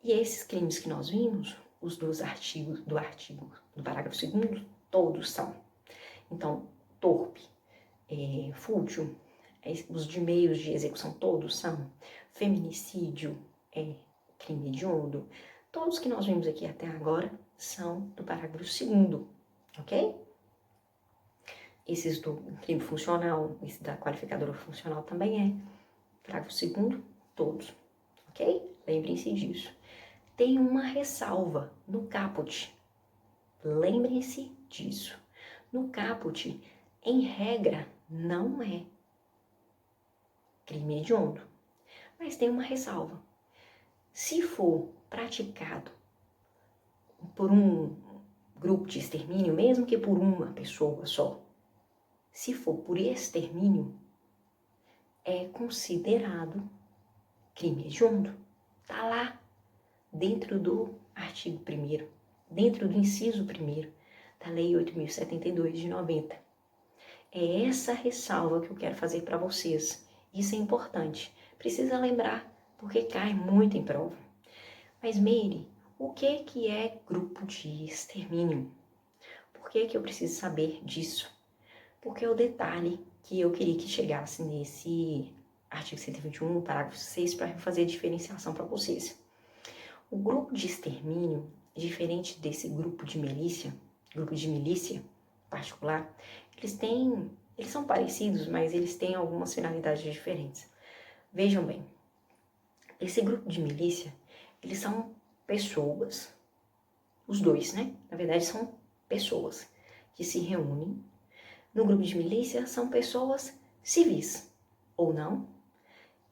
E esses crimes que nós vimos, os dos artigos do parágrafo 2º, todos são. Então, torpe, fútil, os de meios de execução todos são. Feminicídio é crime hediondo. Todos que nós vimos aqui até agora são do parágrafo 2º, ok? Esses do crime funcional, esse da qualificadora funcional também é. Parágrafo 2º, todos, ok? Lembrem-se disso. Tem uma ressalva no caput. Lembrem-se disso. No caput, em regra, não é crime hediondo, mas tem uma ressalva. Se for praticado por um grupo de extermínio, mesmo que por uma pessoa só, se for por extermínio, é considerado crime hediondo. Tá lá, dentro do artigo 1º, dentro do inciso 1º da Lei 8.072 de 90. É essa ressalva que eu quero fazer para vocês. Isso é importante. Precisa lembrar, porque cai muito em prova. Mas, Meire, o que é grupo de extermínio? Por que eu preciso saber disso? Porque é o detalhe que eu queria que chegasse nesse artigo 121, parágrafo 6, para fazer a diferenciação para vocês. O grupo de extermínio, diferente desse grupo de milícia particular, eles são parecidos, mas eles têm algumas finalidades diferentes. Vejam bem, esse grupo de milícia, eles são pessoas, os dois, né? Na verdade, são pessoas que se reúnem. No grupo de milícia, são pessoas civis, ou não,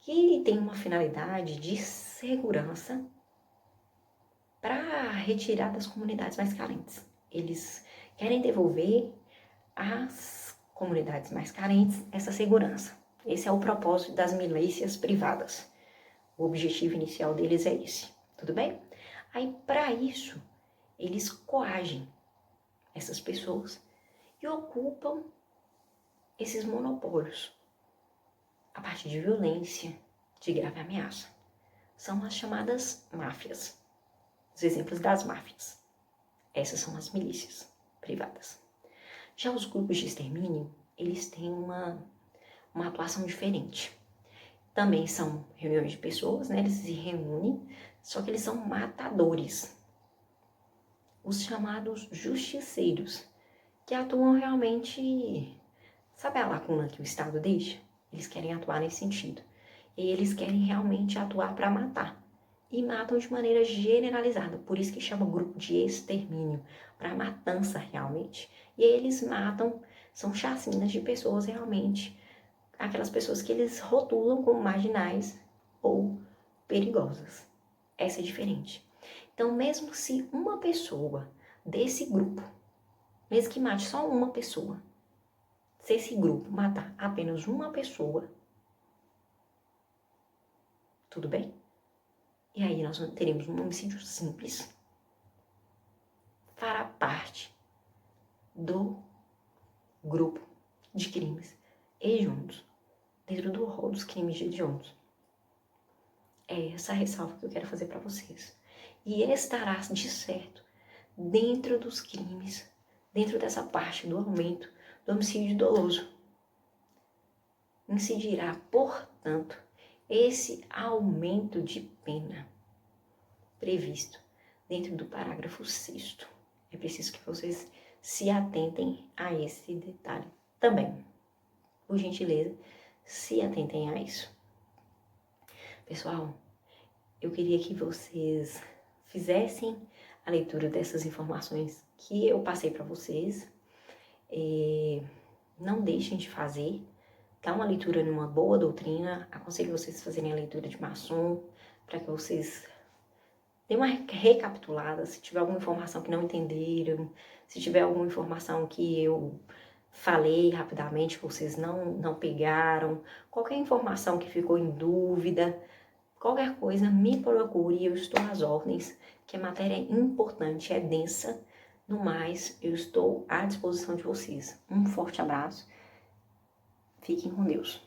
que têm uma finalidade de segurança para retirar das comunidades mais carentes. Eles querem devolver às comunidades mais carentes essa segurança. Esse é o propósito das milícias privadas. O objetivo inicial deles é esse, tudo bem? Aí, para isso, eles coagem essas pessoas e ocupam esses monopólios a partir de violência, de grave ameaça. São as chamadas máfias. Os exemplos das máfias. Essas são as milícias privadas. Já os grupos de extermínio, eles têm uma atuação diferente. Também são reuniões de pessoas, né? Eles se reúnem, só que eles são matadores. Os chamados justiceiros, que atuam realmente... Sabe a lacuna que o Estado deixa? Eles querem atuar nesse sentido. E eles querem realmente atuar para matar. E matam de maneira generalizada. Por isso que chama grupo de extermínio. Para matança, realmente. E eles matam, são chacinas de pessoas realmente. Aquelas pessoas que eles rotulam como marginais. ou perigosas. Essa é diferente. Então, mesmo se uma pessoa desse grupo, mesmo que mate só uma pessoa, se esse grupo matar apenas uma pessoa, tudo bem? E aí nós teremos um homicídio simples, fará parte do grupo de crimes hediondos, dentro do rol dos crimes hediondos. É essa a ressalva que eu quero fazer para vocês. E estará, de certo, dentro dos crimes, dentro dessa parte do aumento do homicídio doloso. Incidirá, portanto, esse aumento de pena previsto dentro do parágrafo 6º. É preciso que vocês se atentem a esse detalhe também. Por gentileza, se atentem a isso. Pessoal, eu queria que vocês fizessem a leitura dessas informações que eu passei para vocês. Não deixem de fazer. Dá uma leitura numa boa doutrina. Aconselho vocês fazerem a leitura de Masson, para que vocês deem uma recapitulada. Se tiver alguma informação que não entenderam, se tiver alguma informação que eu falei rapidamente que vocês não pegaram, qualquer informação que ficou em dúvida, qualquer coisa, me procure, eu estou às ordens, que a matéria é importante, é densa. No mais, eu estou à disposição de vocês. Um forte abraço. Fiquem com Deus.